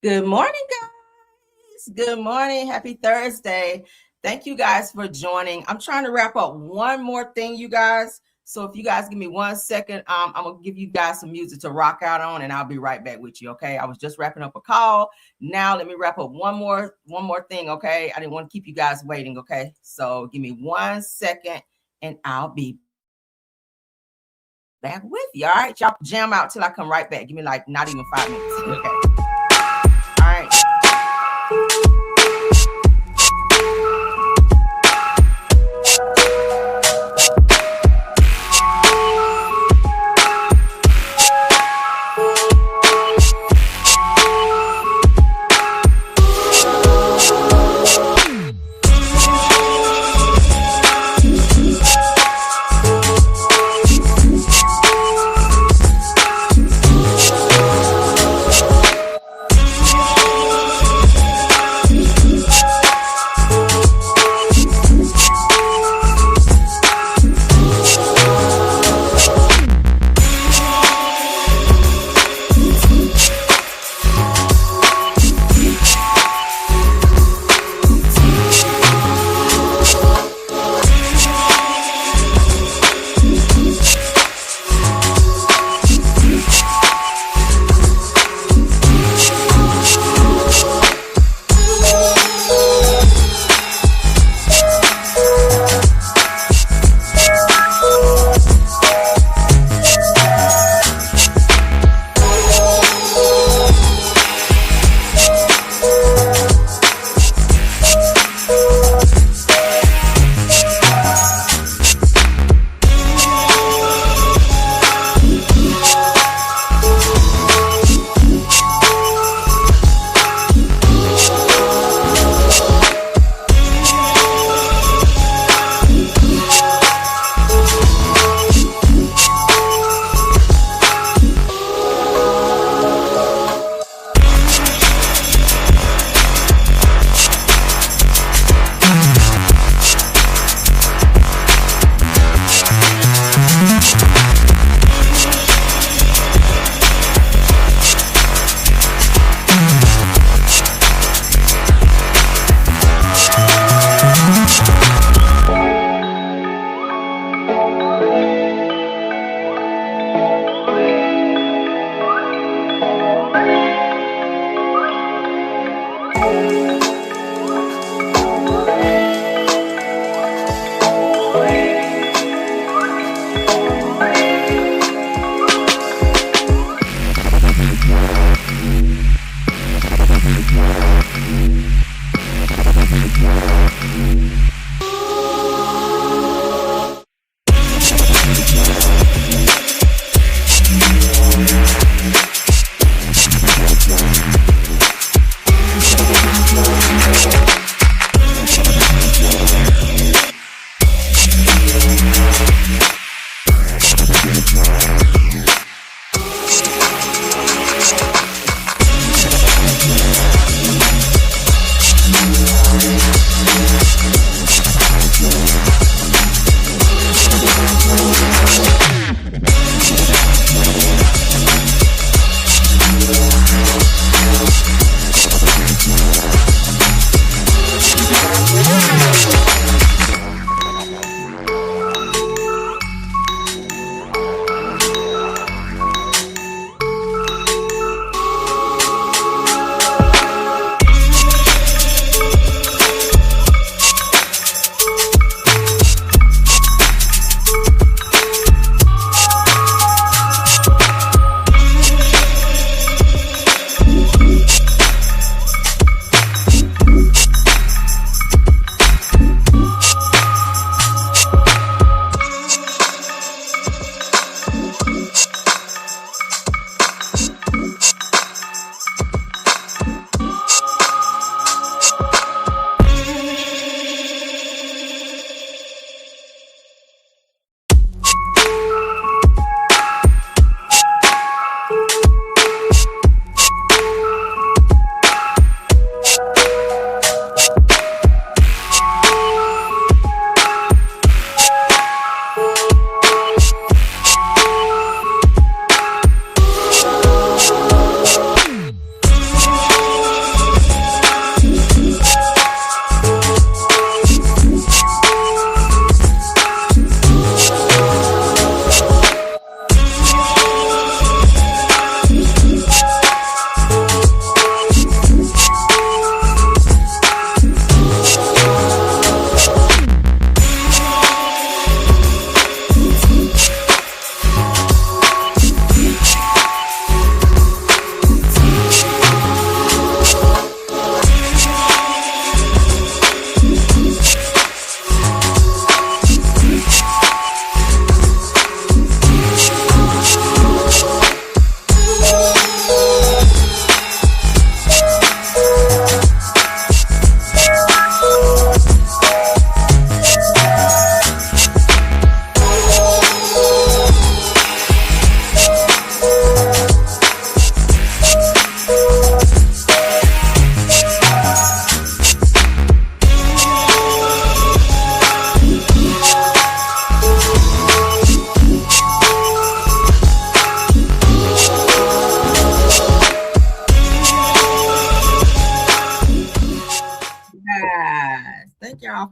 Good morning, guys. Good morning. Happy Thursday. Thank you guys for joining. I'm trying to wrap up one more thing, you guys. So if you guys give me 1 second, I'm gonna give you guys some music to rock out on, and I'll be right back with you. Okay. I was just wrapping up a call. Now let me wrap up one more thing. Okay. I didn't want to keep you guys waiting. Okay. So give me 1 second, and I'll be back with you. All right. Y'all jam out till I come right back. Give me like not even 5 minutes. Okay. All right.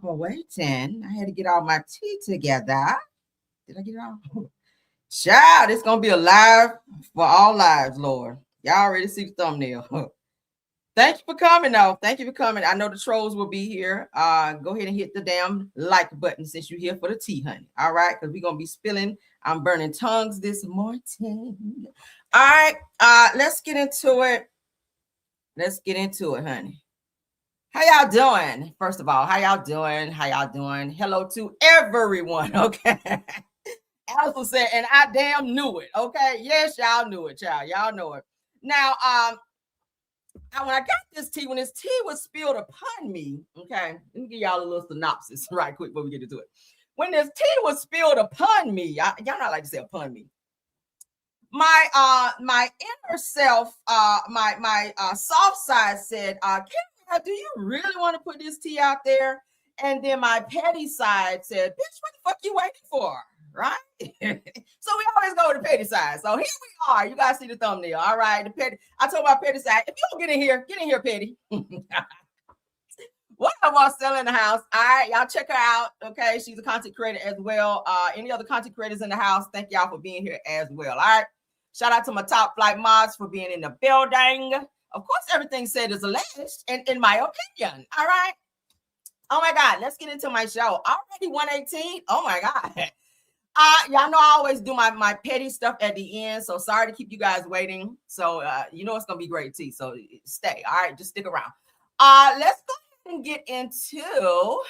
for waiting. I had to get all my tea together. Did I get it all? Child, it's going to be a live for all lives, Lord. Y'all already see the thumbnail. Thank you for coming, though. Thank you for coming. I know the trolls will be here. Go ahead and hit the damn like button since you're here for the tea, honey. All right, because we're going to be spilling. I'm burning tongues this morning. All right, let's get into it. Let's get into it, honey. How y'all doing? First of all, how y'all doing? How y'all doing? Hello to everyone, okay? Alice said, and I damn knew it, okay? Yes, y'all knew it, child. Y'all know it. Now, when I got this tea, when this tea was spilled upon me, okay, let me give y'all a little synopsis right quick before we get into it. When this tea was spilled upon me, y'all not like to say upon me. My inner self, my soft side said, Kara, do you really want to put this tea out there? And then my petty side said, bitch, what the fuck you waiting for? Right? So we always go with the petty side. So here we are. You guys see the thumbnail. All right. The petty. I told my petty side, if you don't get in here, petty. One of us still in the house. All right, y'all check her out. Okay, she's a content creator as well. Any other content creators in the house, thank y'all for being here as well. All right. Shout out to my top flight mods for being in the building. Of course, everything said is alleged, and in my opinion. All right. Oh my God, let's get into my show. Already 118. Oh my God. Y'all know I always do my petty stuff at the end. So sorry to keep you guys waiting. So you know it's gonna be great tea. So stay. All right, just stick around. Let's go ahead and get into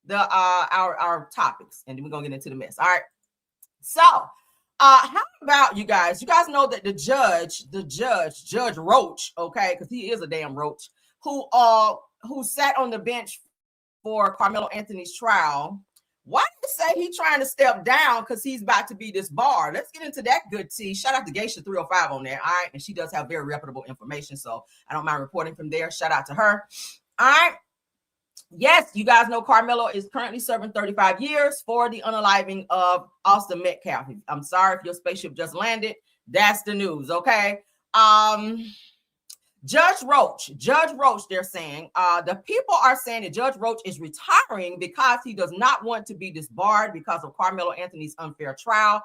the our topics, and then we're gonna get into the mess. All right. So how about you guys? You guys know that the Judge Roach, okay, because he is a damn roach, who sat on the bench for Carmelo Anthony's trial. Why did they say he's trying to step down because he's about to be disbarred? Let's get into that good tea. Shout out to Geisha 305 on there. All right. And she does have very reputable information. So I don't mind reporting from there. Shout out to her. All right. Yes, you guys know Carmelo is currently serving 35 years for the unaliving of Austin Metcalf. I'm sorry if your spaceship just landed. That's the news. Okay. Judge Roach, they're saying, the people are saying that Judge Roach is retiring because he does not want to be disbarred because of Carmelo Anthony's unfair trial,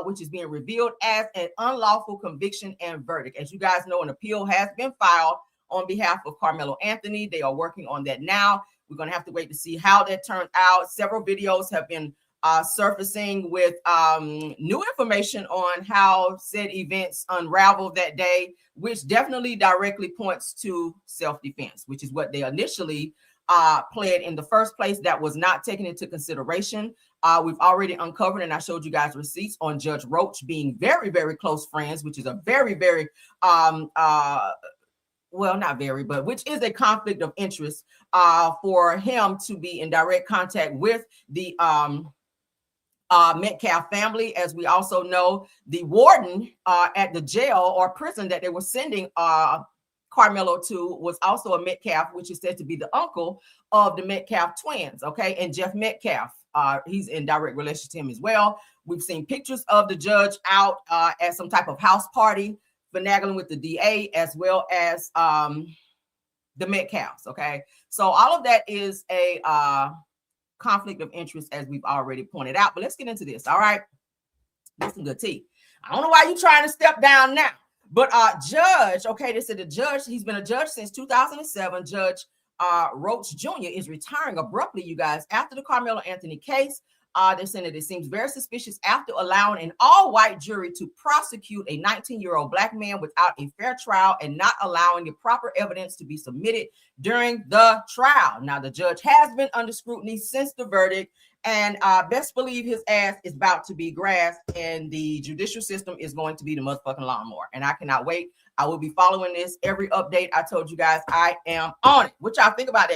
which is being revealed as an unlawful conviction and verdict. As you guys know, an appeal has been filed on behalf of Carmelo Anthony. They are working on that now. We're going to have to wait to see how that turns out. Several videos have been surfacing with new information on how said events unraveled that day, which definitely directly points to self-defense, which is what they initially pled in the first place. That was not taken into consideration. We've already uncovered, and I showed you guys receipts on Judge Roach being very, very close friends, which is a very, very well, not very, but which is a conflict of interest for him to be in direct contact with the Metcalf family. As we also know, the warden at the jail or prison that they were sending Carmelo to was also a Metcalf, which is said to be the uncle of the Metcalf twins. Okay. And Jeff Metcalf, he's in direct relation to him as well. We've seen pictures of the judge out at some type of house party, finagling with the DA as well as the Metcalfs. Okay. So all of that is a conflict of interest, as we've already pointed out. But let's get into this. All right. That's some good tea. I don't know why you're trying to step down now. But Judge, okay, they said the judge, he's been a judge since 2007. Judge Roach Jr. is retiring abruptly, you guys, after the Carmelo Anthony case. They're saying that it seems very suspicious after allowing an all-white jury to prosecute a 19-year-old black man without a fair trial and not allowing the proper evidence to be submitted during the trial. Now, the judge has been under scrutiny since the verdict, and best believe his ass is about to be grassed, and the judicial system is going to be the motherfucking lawnmower. And I cannot wait. I will be following this. Every update I told you guys, I am on it. What y'all think about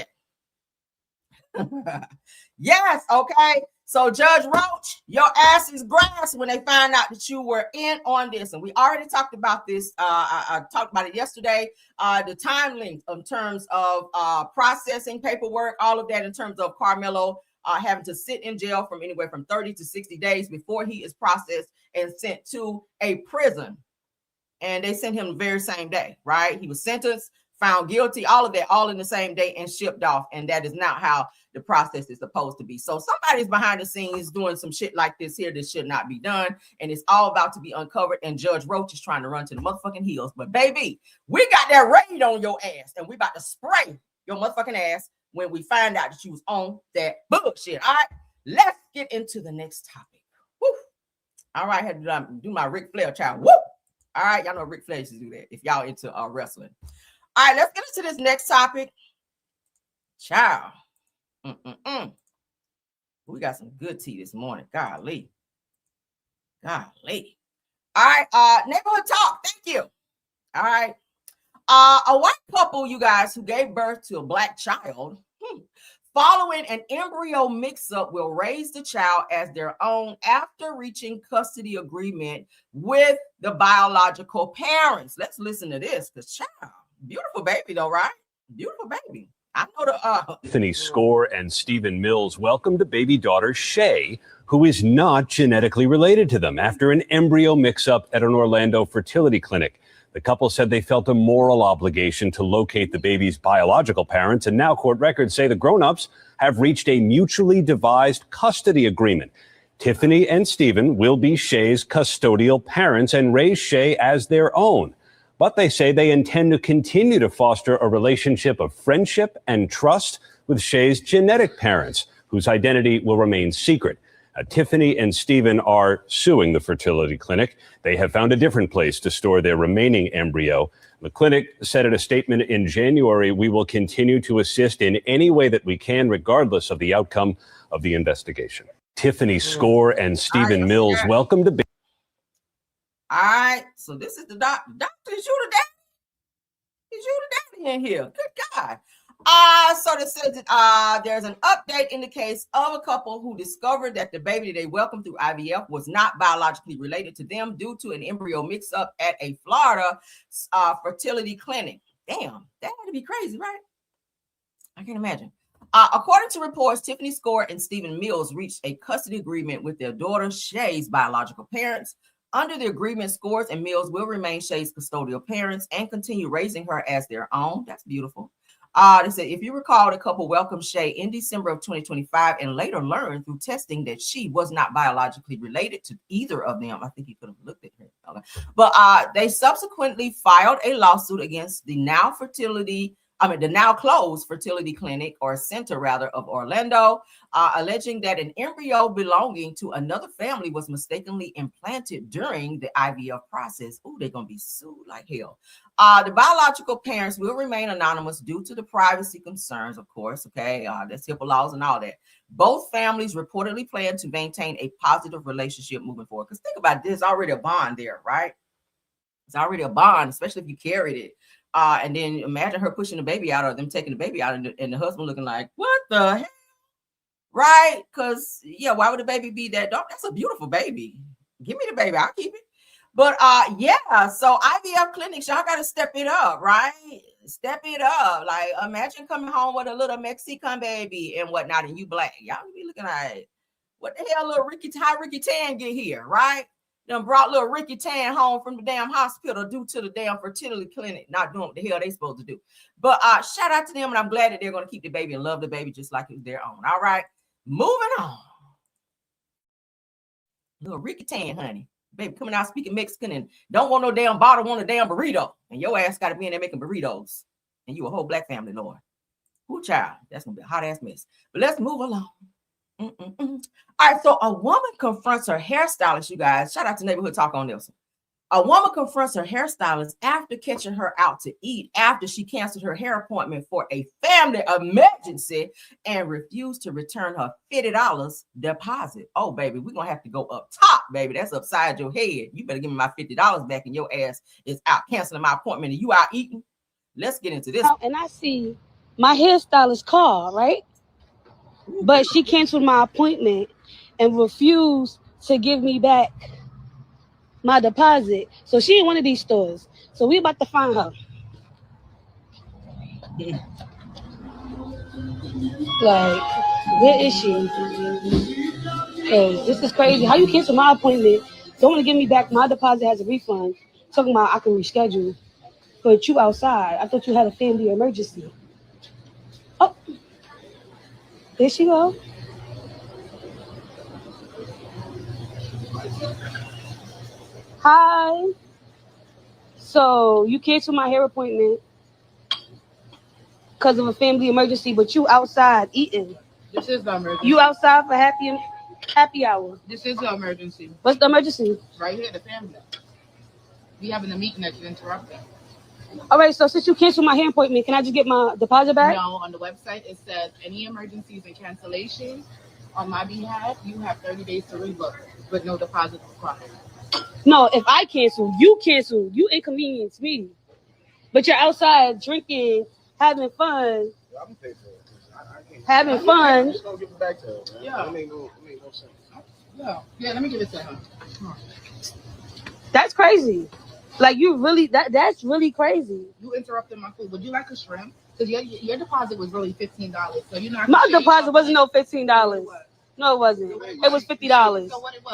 that? Yes, okay. So Judge Roach, your ass is grass when they find out that you were in on this. And we already talked about this. I talked about it yesterday. The time length in terms of processing paperwork, all of that in terms of Carmelo having to sit in jail from anywhere from 30 to 60 days before he is processed and sent to a prison. And they sent him the very same day, right? He was sentenced found guilty, all of that, all in the same day and shipped off. And that is not how the process is supposed to be. So somebody's behind the scenes doing some shit like this here that should not be done. And it's all about to be uncovered. And Judge Roach is trying to run to the motherfucking hills. But baby, we got that raid on your ass. And we about to spray your motherfucking ass when we find out that you was on that bullshit. All right, let's get into the next topic. Woo. All right, I had to do my Ric Flair child. Woo. All right, y'all know Ric Flair used to do that if y'all into wrestling. All right, let's get into this next topic. Child. We got some good tea this morning. Golly. All right, neighborhood talk. Thank you. All right. A white couple, you guys, who gave birth to a black child, following an embryo mix-up, will raise the child as their own after reaching custody agreement with the biological parents. Let's listen to this. The child, beautiful baby though, right? Beautiful baby. I know the Tiffany Score and Stephen Mills welcomed a baby daughter, Shay, who is not genetically related to them after an embryo mix-up at an Orlando fertility clinic. The couple said they felt a moral obligation to locate the baby's biological parents, and now court records say the grown-ups have reached a mutually devised custody agreement. Tiffany and Stephen will be Shay's custodial parents and raise Shay as their own. But they say they intend to continue to foster a relationship of friendship and trust with Shay's genetic parents, whose identity will remain secret. Tiffany and Stephen are suing the fertility clinic. They have found a different place to store their remaining embryo. The clinic said in a statement in January, "We will continue to assist in any way that we can, regardless of the outcome of the investigation." Tiffany Score and Stephen Mills, welcome to. All right, so this is the doctor. Doctor, is you the daddy? Is you the daddy in here? Good God. So it says that there's an update in the case of a couple who discovered that the baby they welcomed through IVF was not biologically related to them due to an embryo mix-up at a Florida fertility clinic. Damn, that had to be crazy, right? I can't imagine. According to reports, Tiffany Score and Stephen Mills reached a custody agreement with their daughter Shay's biological parents. Under the agreement, Scores and Mills will remain Shay's custodial parents and continue raising her as their own. That's beautiful. They said, if you recall, the couple welcomed Shay in December of 2025 and later learned through testing that she was not biologically related to either of them. I think you could have looked at her. Okay. But they subsequently filed a lawsuit against the now closed fertility clinic or center rather of Orlando, alleging that an embryo belonging to another family was mistakenly implanted during the IVF process. Ooh, they're going to be sued like hell. The biological parents will remain anonymous due to the privacy concerns, of course. Okay, that's HIPAA laws and all that. Both families reportedly plan to maintain a positive relationship moving forward. Because think about this, already a bond there, right? It's already a bond, especially if you carried it. And then imagine her pushing the baby out or them taking the baby out and the husband looking like, what the hell? Right? Because, yeah, why would the baby be that dark? That's a beautiful baby. Give me the baby. I'll keep it. But, yeah, so IVF clinics, y'all got to step it up, right? Step it up. Like, imagine coming home with a little Mexican baby and whatnot, and you black. Y'all be looking like, what the hell little Ricky Tan get here, right? Done brought little Ricky Tan home from the damn hospital due to the damn fertility clinic not doing what the hell they supposed to do. But shout out to them, and I'm glad that they're going to keep the baby and love the baby just like it's their own. All right, moving on. Little Ricky Tan, honey. Baby coming out speaking Mexican and don't want no damn bottle, want a damn burrito. And your ass got to be in there making burritos. And you a whole black family, Lord. Ooh, child. That's going to be a hot ass mess. But let's move along. All right, so a woman confronts her hairstylist, you guys. Shout out to Neighborhood Talk on this one. A woman confronts her hairstylist after catching her out to eat after she canceled her hair appointment for a family emergency and refused to return her $50 deposit. Oh, baby, we're going to have to go up top, baby. That's upside your head. You better give me my $50 back and your ass is out canceling my appointment and you out eating. Let's get into this. And I see my hairstylist call, right? But she canceled my appointment and refused to give me back my deposit. So she in one of these stores. So we about to find her. Like, where is she? Because this is crazy. How you cancel my appointment? Don't want to give me back my deposit as a refund. Talking about I can reschedule. but you outside. I thought you had a family emergency. Oh, there she go. Hi. So you canceled my hair appointment because of a family emergency, but you outside eating. This is the emergency. You outside for happy hour. This is the emergency. What's the emergency? Right here, the family. We having a meeting that's interrupted. All right, so since you canceled my hair appointment, can I just get my deposit back? No, on the website it says any emergencies and cancellations on my behalf, you have 30 days to rebook with no deposit required. No, if I cancel, you inconvenience me. But you're outside drinking, having fun. I'm gonna pay for it. I can't. Having fun. Just gonna give it back to her, man. Yeah. It make no sense. Yeah, let me give it to her. That's crazy. Like you really that's really crazy. You interrupted my food. Would you like a shrimp? Because your deposit was really $15. So you're not. My deposit wasn't no $15. No, it wasn't. It was $50.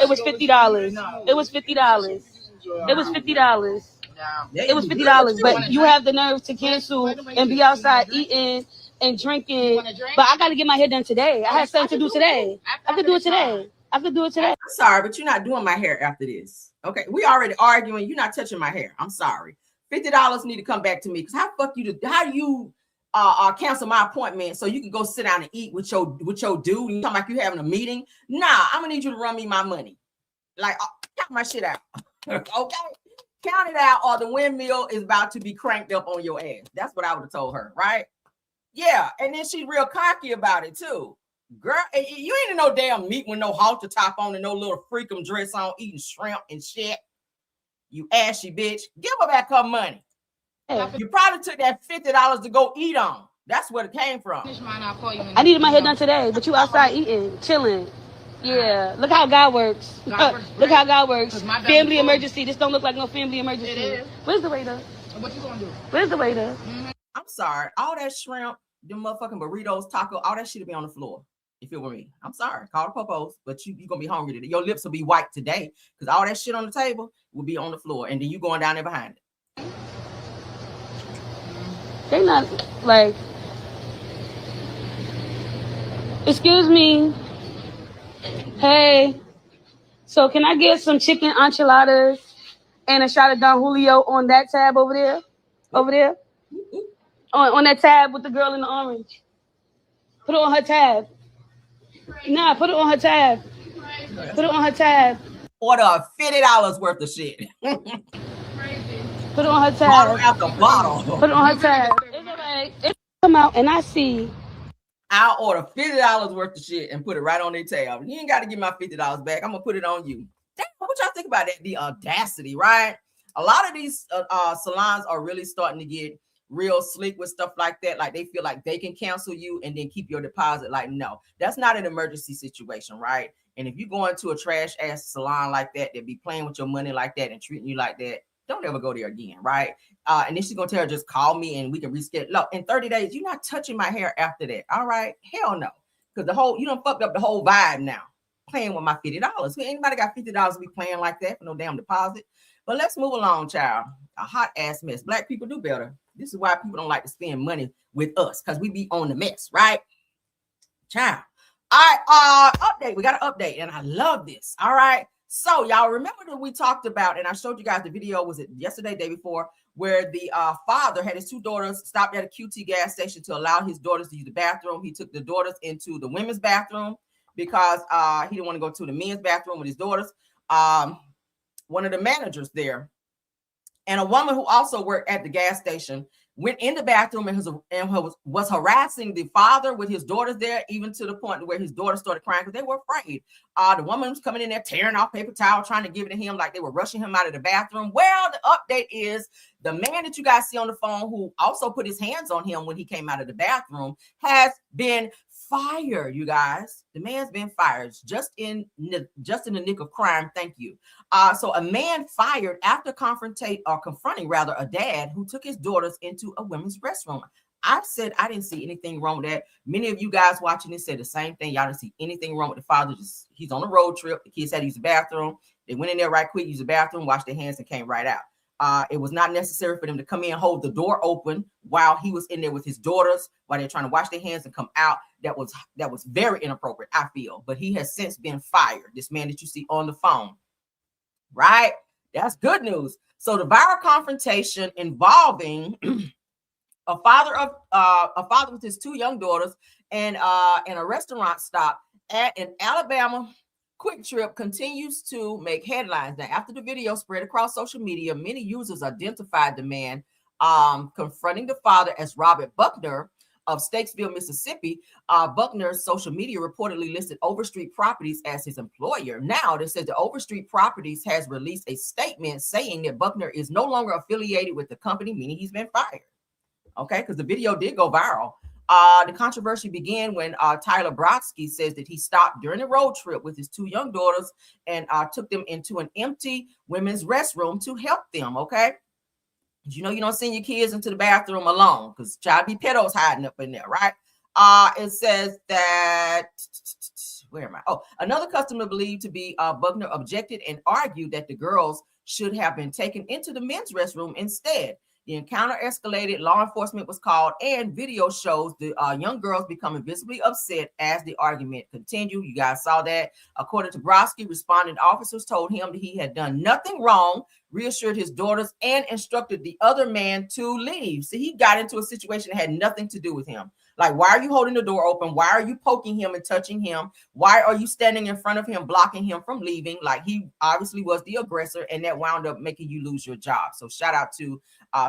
It was $50. It was $50. It was $50. It was $50. But you have the nerve to cancel and be outside eating and drinking. But I got to get my hair done today. I have something to do today. I could do it today. I could do it today. I'm sorry, but you're not doing my hair after this. Okay, we already arguing. You're not touching my hair. I'm sorry. $50 need to come back to me because how do you cancel my appointment so you can go sit down and eat with your dude? You talking like you having a meeting? Nah, I'm gonna need you to run me my money. Like count my shit out. Okay, count it out, or the windmill is about to be cranked up on your ass. That's what I would have told her, right? Yeah, and then she's real cocky about it too. Girl, you ain't in no damn meat with no halter top on and no little freakum dress on, eating shrimp and shit. You ashy bitch. Give her back her money. Hey. You probably took that $50 to go eat on. That's where it came from. I needed my hair done today, but you outside eating, chilling. Yeah, look how God works. Look how God works. Family emergency. This don't look like no family emergency. It is. Where's the waiter? What you gonna do? Where's the waiter? I'm sorry. All that shrimp, them motherfucking burritos, taco, all that shit will be on the floor. If it were me, I'm sorry. Call the popos, but you're gonna be hungry today. Your lips will be white today because all that shit on the table will be on the floor, and then you going down there behind it. They not like. Excuse me. Hey. So can I get some chicken enchiladas and a shot of Don Julio on that tab over there? Over there? On that tab with the girl in the orange. Put it on her tab. Nah, put it on her tab. Put it on her tab. Order $50 worth of shit. Put it on her tab. Bottle after bottle. Put it on her tab. It's all right. It's come out and I see. I'll order $50 worth of shit and put it right on their tab. You ain't got to give my $50 back. I'm gonna put it on you. Damn, what y'all think about that? The audacity, right? A lot of these salons are really starting to get real slick with stuff like that. Like they feel like they can cancel you and then keep your deposit. Like, no, that's not an emergency situation, right? And if you go into a trash ass salon like that, they be playing with your money like that and treating you like that, don't ever go there again, right? And then she's gonna tell her, just call me and we can reschedule. Look, in 30 days, you're not touching my hair after that. All right, hell no, because you done fucked up the whole vibe now. Playing with my $50. Anybody got $50 to be playing like that for no damn deposit? But let's move along, child. A hot ass mess. Black people do better. This is why people don't like to spend money with us, because we be on the mess, right? Child. All right, update. We got an update, and I love this. All right. So y'all remember that we talked about, and I showed you guys the video, was it yesterday, day before, where the father had his two daughters stopped at a QT gas station to allow his daughters to use the bathroom. He took the daughters into the women's bathroom because he didn't want to go to the men's bathroom with his daughters. One of the managers there and a woman who also worked at the gas station went in the bathroom and was harassing the father with his daughters there, even to the point where his daughter started crying because they were afraid. The woman was coming in there tearing off paper towel, trying to give it to him like they were rushing him out of the bathroom. Well, the update is the man that you guys see on the phone, who also put his hands on him when he came out of the bathroom, has been fired, you guys. The man's been fired just in the nick of crime. Thank you. So a man fired after confronting a dad who took his daughters into a women's restroom. I said I didn't see anything wrong with that. Many of you guys watching this said the same thing. Y'all didn't see anything wrong with the father. Just he's on a road trip. The kids had to use the bathroom. They went in there right quick, used the bathroom, washed their hands, and came right out. It was not necessary for them to come in and hold the door open while he was in there with his daughters, while they're trying to wash their hands and come out. That was very inappropriate, I feel. But he has since been fired. This man that you see on the phone, right? That's good news. So the viral confrontation involving a father with his 2 young daughters and a restaurant stop at an Alabama Quick Trip continues to make headlines. Now, after the video spread across social media, many users identified the man confronting the father as Robert Buckner of Statesville, Mississippi. Buckner's social media reportedly listed Overstreet Properties as his employer. Now, they said the Overstreet Properties has released a statement saying that Buckner is no longer affiliated with the company, meaning he's been fired. Okay, because the video did go viral. The controversy began when Tyler Brodsky says that he stopped during a road trip with his 2 young daughters and took them into an empty women's restroom to help them. Okay, you know you don't send your kids into the bathroom alone because child be pedos hiding up in there, right? It says that, where am I? Oh, another customer believed to be Buckner objected and argued that the girls should have been taken into the men's restroom instead. The encounter escalated, law enforcement was called, and video shows the young girls becoming visibly upset as the argument continued. You guys saw that. According to Brodsky, responding officers told him that he had done nothing wrong, reassured his daughters, and instructed the other man to leave. So he got into a situation that had nothing to do with him. Like, why are you holding the door open? Why are you poking him and touching him? Why are you standing in front of him, blocking him from leaving? Like, he obviously was the aggressor, and that wound up making you lose your job. So shout out to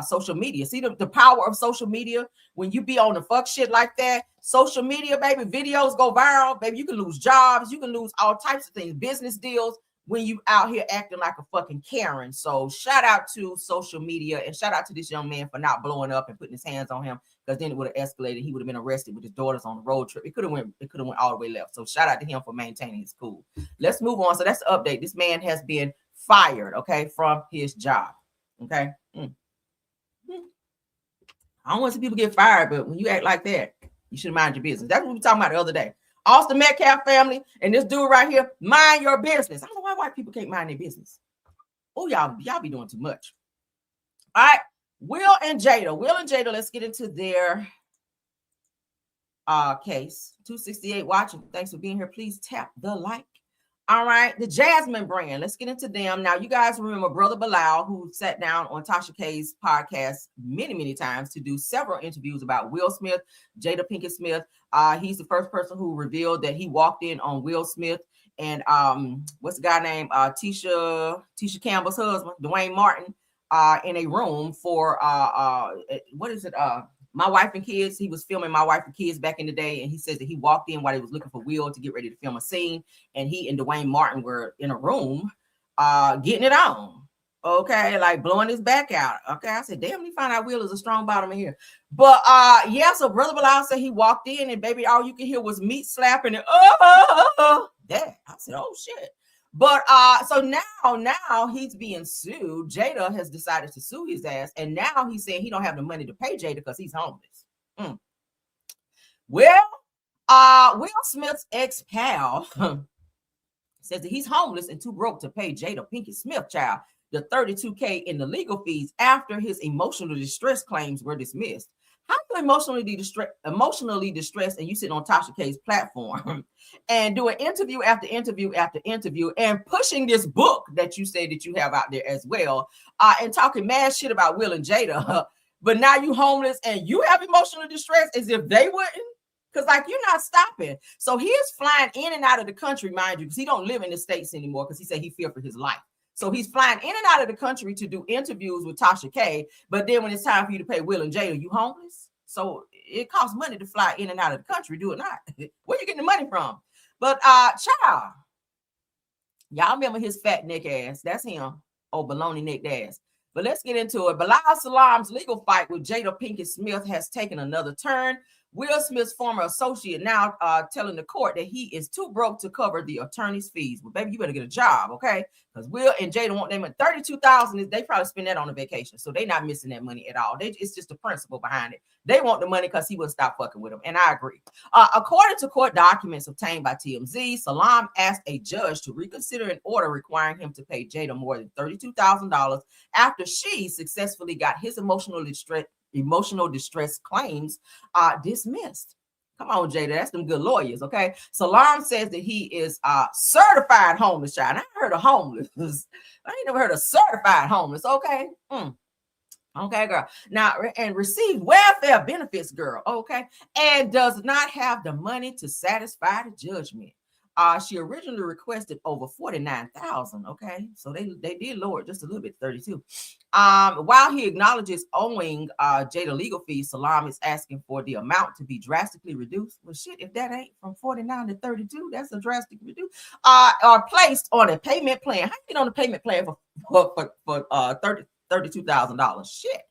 social media. See the power of social media. When you be on the fuck shit like that, social media, baby, videos go viral, baby. You can lose jobs. You can lose all types of things, business deals, when you out here acting like a fucking Karen. So shout out to social media, and shout out to this young man for not blowing up and putting his hands on him, because then it would have escalated. He would have been arrested with his daughters on the road trip. It could have went all the way left. So shout out to him for maintaining his cool. Let's move on. So that's the update. This man has been fired, okay, from his job. Okay. I don't want to see people get fired, but when you act like that, you should mind your business. That's what we were talking about the other day. Austin Metcalf family and this dude right here, mind your business. I don't know why white people can't mind their business. Oh, y'all be doing too much. All right, Will and Jada, let's get into their case. 268 watching. Thanks for being here. Please tap the like. All right, the Jasmine brand. Let's get into them. Now, you guys remember Brother Bilal, who sat down on Tasha K's podcast many, many times to do several interviews about Will Smith, Jada Pinkett Smith. He's the first person who revealed that he walked in on Will Smith and what's the guy named Tisha Campbell's husband, Dwayne Martin, in a room for what is it? My Wife and Kids. He was filming My Wife and Kids back in the day, and he says that he walked in while he was looking for Will to get ready to film a scene, and he and Dwayne Martin were in a room getting it on. Okay, like blowing his back out. Okay, I said, damn, we find out Will is a strong bottom in here. But yeah, so Brother Bilal said he walked in, and baby, all you can hear was meat slapping and that. I said, oh shit. But so now he's being sued. Jada has decided to sue his ass, and now he's saying he don't have the money to pay Jada because he's homeless. Well, Will Smith's ex-pal says that he's homeless and too broke to pay Jada Pinkett Smith, child, the $32K in the legal fees after his emotional distress claims were dismissed. How you emotionally distressed and you sit on Tasha K's platform and doing interview after interview after interview and pushing this book that you say that you have out there as well, and talking mad shit about Will and Jada, but now you homeless and you have emotional distress as if they wouldn't? Because like you're not stopping. So he is flying in and out of the country, mind you, because he don't live in the States anymore because he said he feared for his life. So he's flying in and out of the country to do interviews with Tasha K. But then when it's time for you to pay Will and Jada, you homeless? So it costs money to fly in and out of the country, do it not. Where you getting the money from? But child, y'all remember his fat neck ass. That's him. Oh, baloney neck ass. But let's get into it. Bilal Salam's legal fight with Jada Pinkett Smith has taken another turn. Will Smith's former associate now telling the court that he is too broke to cover the attorney's fees. Well, baby, you better get a job, okay? Because Will and Jada want them at $32,000. They probably spend that on a vacation, so they're not missing that money at all. It's just the principle behind it. They want the money because he wouldn't stop fucking with them, and I agree. According to court documents obtained by TMZ, Salam asked a judge to reconsider an order requiring him to pay Jada more than $32,000 after she successfully got his emotional distress claims dismissed. Come on, Jada, that's them good lawyers, okay? Salam says that he is certified homeless, child. I ain't heard of homeless. I ain't never heard of certified homeless, okay? Okay, girl. Now, and received welfare benefits, girl, okay? And does not have the money to satisfy the judgment. She originally requested over $49,000. Okay, so they did lower it just a little bit, 32. While he acknowledges owing Jada legal fees, Salam is asking for the amount to be drastically reduced. Well, shit, if that ain't from 49 to 32, that's a drastic reduce. Or placed on a payment plan. How you get on a payment plan for $32,000? Shit.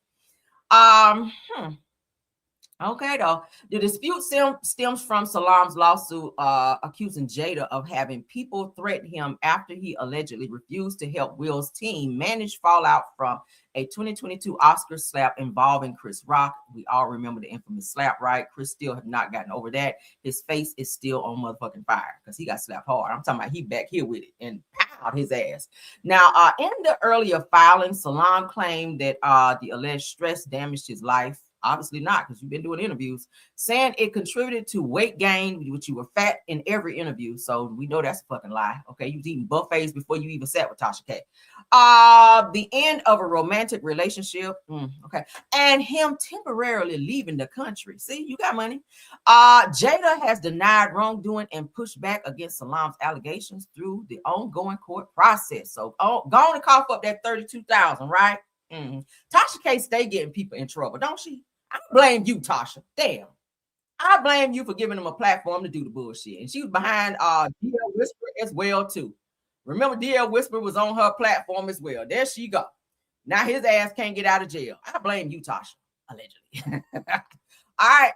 Okay, though. The dispute stems from Salam's lawsuit accusing Jada of having people threaten him after he allegedly refused to help Will's team manage fallout from a 2022 Oscar slap involving Chris Rock. We all remember the infamous slap, right? Chris still have not gotten over that. His face is still on motherfucking fire because he got slapped hard. I'm talking about he back here with it and pow his ass. Now, in the earlier filing, Salam claimed that the alleged stress damaged his life. Obviously not, because you've been doing interviews, saying it contributed to weight gain, which you were fat in every interview. So we know that's a fucking lie. Okay, you was eating buffets before you even sat with Tasha K. The end of a romantic relationship. Okay, and him temporarily leaving the country. See, you got money. Jada has denied wrongdoing and pushed back against Salam's allegations through the ongoing court process. So go on and cough up that $32,000, right? Tasha K stay getting people in trouble, don't she? I blame you, Tasha. Damn. I blame you for giving them a platform to do the bullshit. And she was behind DL Whisper as well, too. Remember, DL Whisper was on her platform as well. There she go. Now his ass can't get out of jail. I blame you, Tasha, allegedly. All right.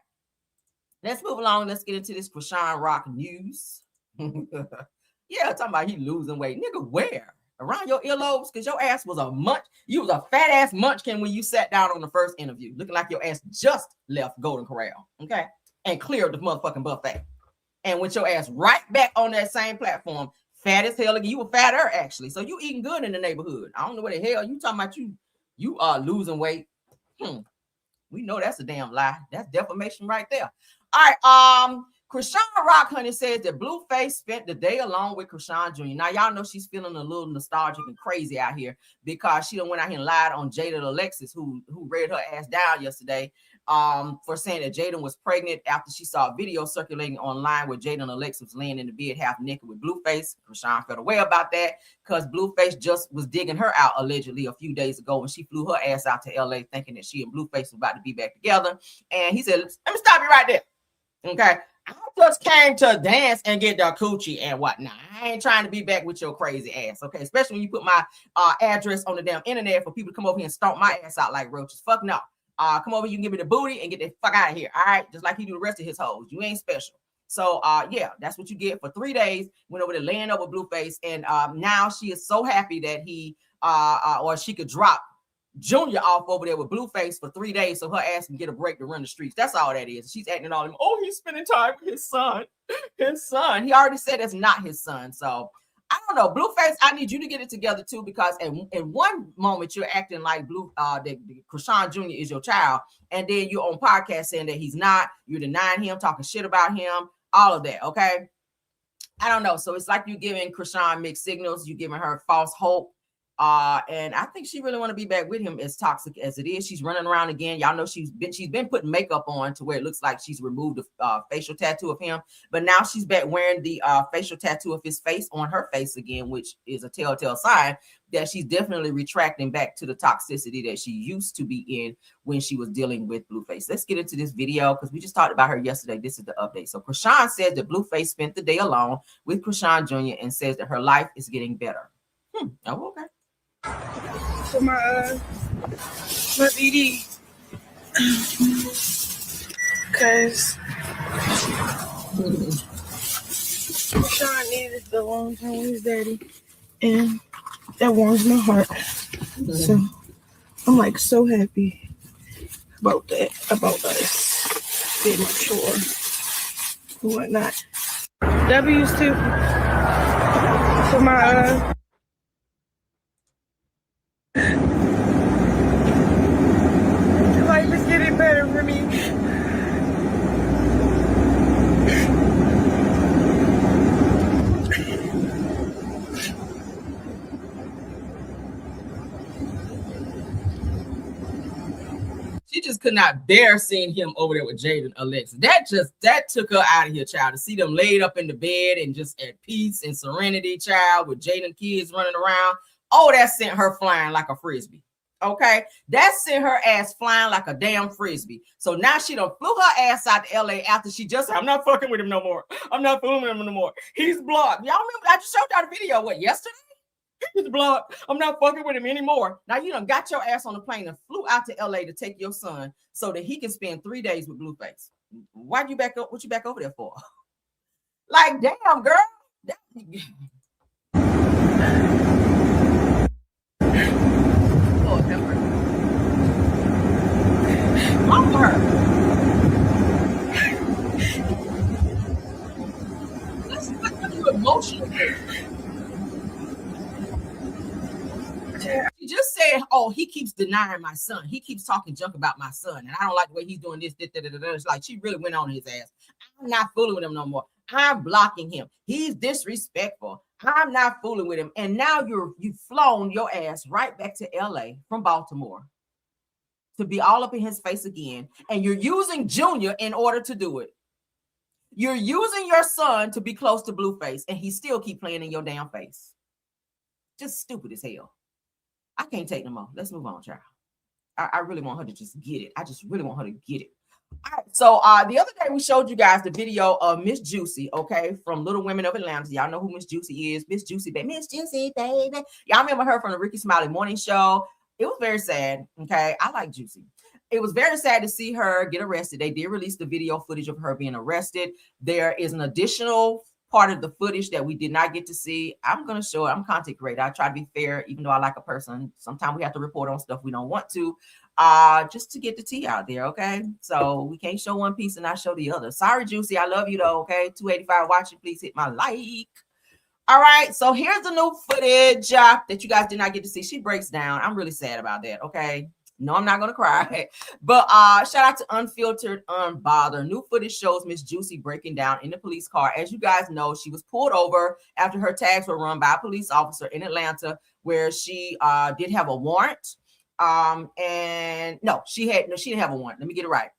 Let's move along. Let's get into this Krishan Rock news. Yeah, talking about he losing weight. Nigga, where? Around your earlobes, because your ass was a munch. You was a fat ass munchkin when you sat down on the first interview, looking like your ass just left Golden Corral, okay, and cleared the motherfucking buffet, and went your ass right back on that same platform, fat as hell again. You were fatter actually, so you eating good in the neighborhood. I don't know what the hell you talking about. You are losing weight. We know that's a damn lie. That's defamation right there. All right, Krishan Rock, honey, says that Blueface spent the day alone with Krishan Jr. Now, y'all know she's feeling a little nostalgic and crazy out here because she done went out here and lied on Jada and Alexis, who read her ass down yesterday for saying that Jada was pregnant after she saw a video circulating online where Jada and Alexis was laying in the bed half naked with Blueface. Krishan felt away about that because Blueface just was digging her out allegedly a few days ago when she flew her ass out to LA thinking that she and Blueface was about to be back together. And he said, let me stop you right there. Okay. I just came to dance and get the coochie and whatnot. I ain't trying to be back with your crazy ass, okay? Especially when you put my address on the damn internet for people to come over here and stomp my ass out like roaches. Fuck no. Come over, you can give me the booty and get the fuck out of here, all right? Just like he do the rest of his hoes. You ain't special. So, yeah, that's what you get for 3 days. Went over there laying over Blueface, and now she is so happy that he, or she could drop Junior off over there with Blueface for 3 days so her ass can get a break to run the streets. That's all that is. She's acting all, oh, he's spending time with his son. His son. He already said that's not his son. So I don't know. Blueface, I need you to get it together too, because in one moment you're acting like that Krishan Jr. is your child, and then you're on podcast saying that he's not. You're denying him, talking shit about him, all of that. Okay. I don't know. So it's like you're giving Krishan mixed signals. You're giving her false hope. And I think she really want to be back with him, as toxic as it is. She's running around again. Y'all know she's been putting makeup on to where it looks like she's removed the facial tattoo of him, but now she's back wearing the facial tattoo of his face on her face again, which is a telltale sign that she's definitely retracting back to the toxicity that she used to be in when she was dealing with Blueface. Let's get into this video because we just talked about her yesterday. This is the update. So Krishan says that Blueface spent the day alone with Krishan Jr. and says that her life is getting better. Oh, okay. For my BD, because Sean needed the long time with his daddy, and that warms my heart. So I'm like so happy about that, about us being mature and whatnot. W's too for my life is getting better for me. She just could not bear seeing him over there with Jada and Alexa. That took her out of here, child. To see them laid up in the bed and just at peace and serenity, child, with Jada and kids running around. Oh, that sent her flying like a frisbee. Okay, that sent her ass flying like a damn frisbee. So now she done flew her ass out to LA after she just said, I'm not fucking with him no more. I'm not fooling with him no more. He's blocked. Y'all remember I just showed y'all the video, what, yesterday? He's blocked. I'm not fucking with him anymore. Now you done got your ass on the plane and flew out to LA to take your son so that he can spend 3 days with Blueface. Why'd you back up? What you back over there for? Like, damn, girl. Lord have mercy. Wrong for her. Let's look you emotional. She just said, oh, he keeps denying my son. He keeps talking junk about my son. And I don't like the way he's doing this. It's like she really went on his ass. I'm not fooling with him no more. I'm blocking him. He's disrespectful. I'm not fooling with him. And now you've flown your ass right back to LA from Baltimore to be all up in his face again. And you're using Junior in order to do it. You're using your son to be close to Blueface, and he still keep playing in your damn face. Just stupid as hell. I can't take no more. Let's move on, child. I really want her to just get it. I just really want her to get it. All right. So the other day we showed you guys the video of Miss Juicy, okay, from Little Women of Atlanta. Y'all know who Miss Juicy is. Miss Juicy, baby. Miss Juicy, baby. Y'all remember her from the Ricky Smiley Morning Show. It was very sad, okay? I like Juicy. It was very sad to see her get arrested. They did release the video footage of her being arrested. There is an additional part of the footage that we did not get to see. I'm going to show it. I'm content creator. I try to be fair, even though I like a person. Sometimes we have to report on stuff we don't want to, just to get the tea out there, okay? So we can't show one piece and not show the other. Sorry, Juicy. I love you, though, okay? 285 watching. Please hit my like. All right, so here's the new footage that you guys did not get to see. She breaks down. I'm really sad about that, okay? No, I'm not going to cry. But shout out to Unfiltered Unbothered. New footage shows Miss Juicy breaking down in the police car. As you guys know, she was pulled over after her tags were run by a police officer in Atlanta, where she did have a warrant. And no, she didn't have a warrant. Let me get it right.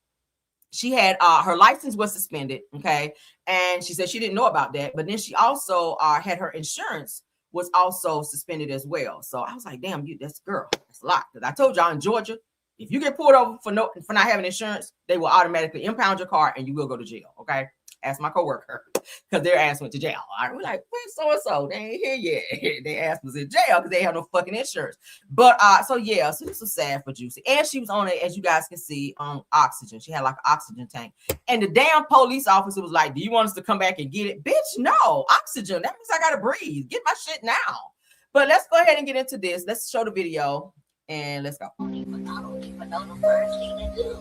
She had her license was suspended, okay? And she said she didn't know about that. But then she also had her insurance was also suspended as well. So I was like, damn, that's girl, that's a lot. Because I told y'all in Georgia, if you get pulled over for not having insurance, they will automatically impound your car and you will go to jail. Okay. Ask my coworker because their ass went to jail. All right, we're like, where's so-and-so? They ain't here yet. Their ass was in jail because they have no fucking insurance. But so this was sad for Juicy. And she was on it, as you guys can see, on oxygen. She had like an oxygen tank. And the damn police officer was like, do you want us to come back and get it? Bitch, no, oxygen. That means I gotta breathe. Get my shit now. But let's go ahead and get into this. Let's show the video and let's go. I don't even know the first thing to do.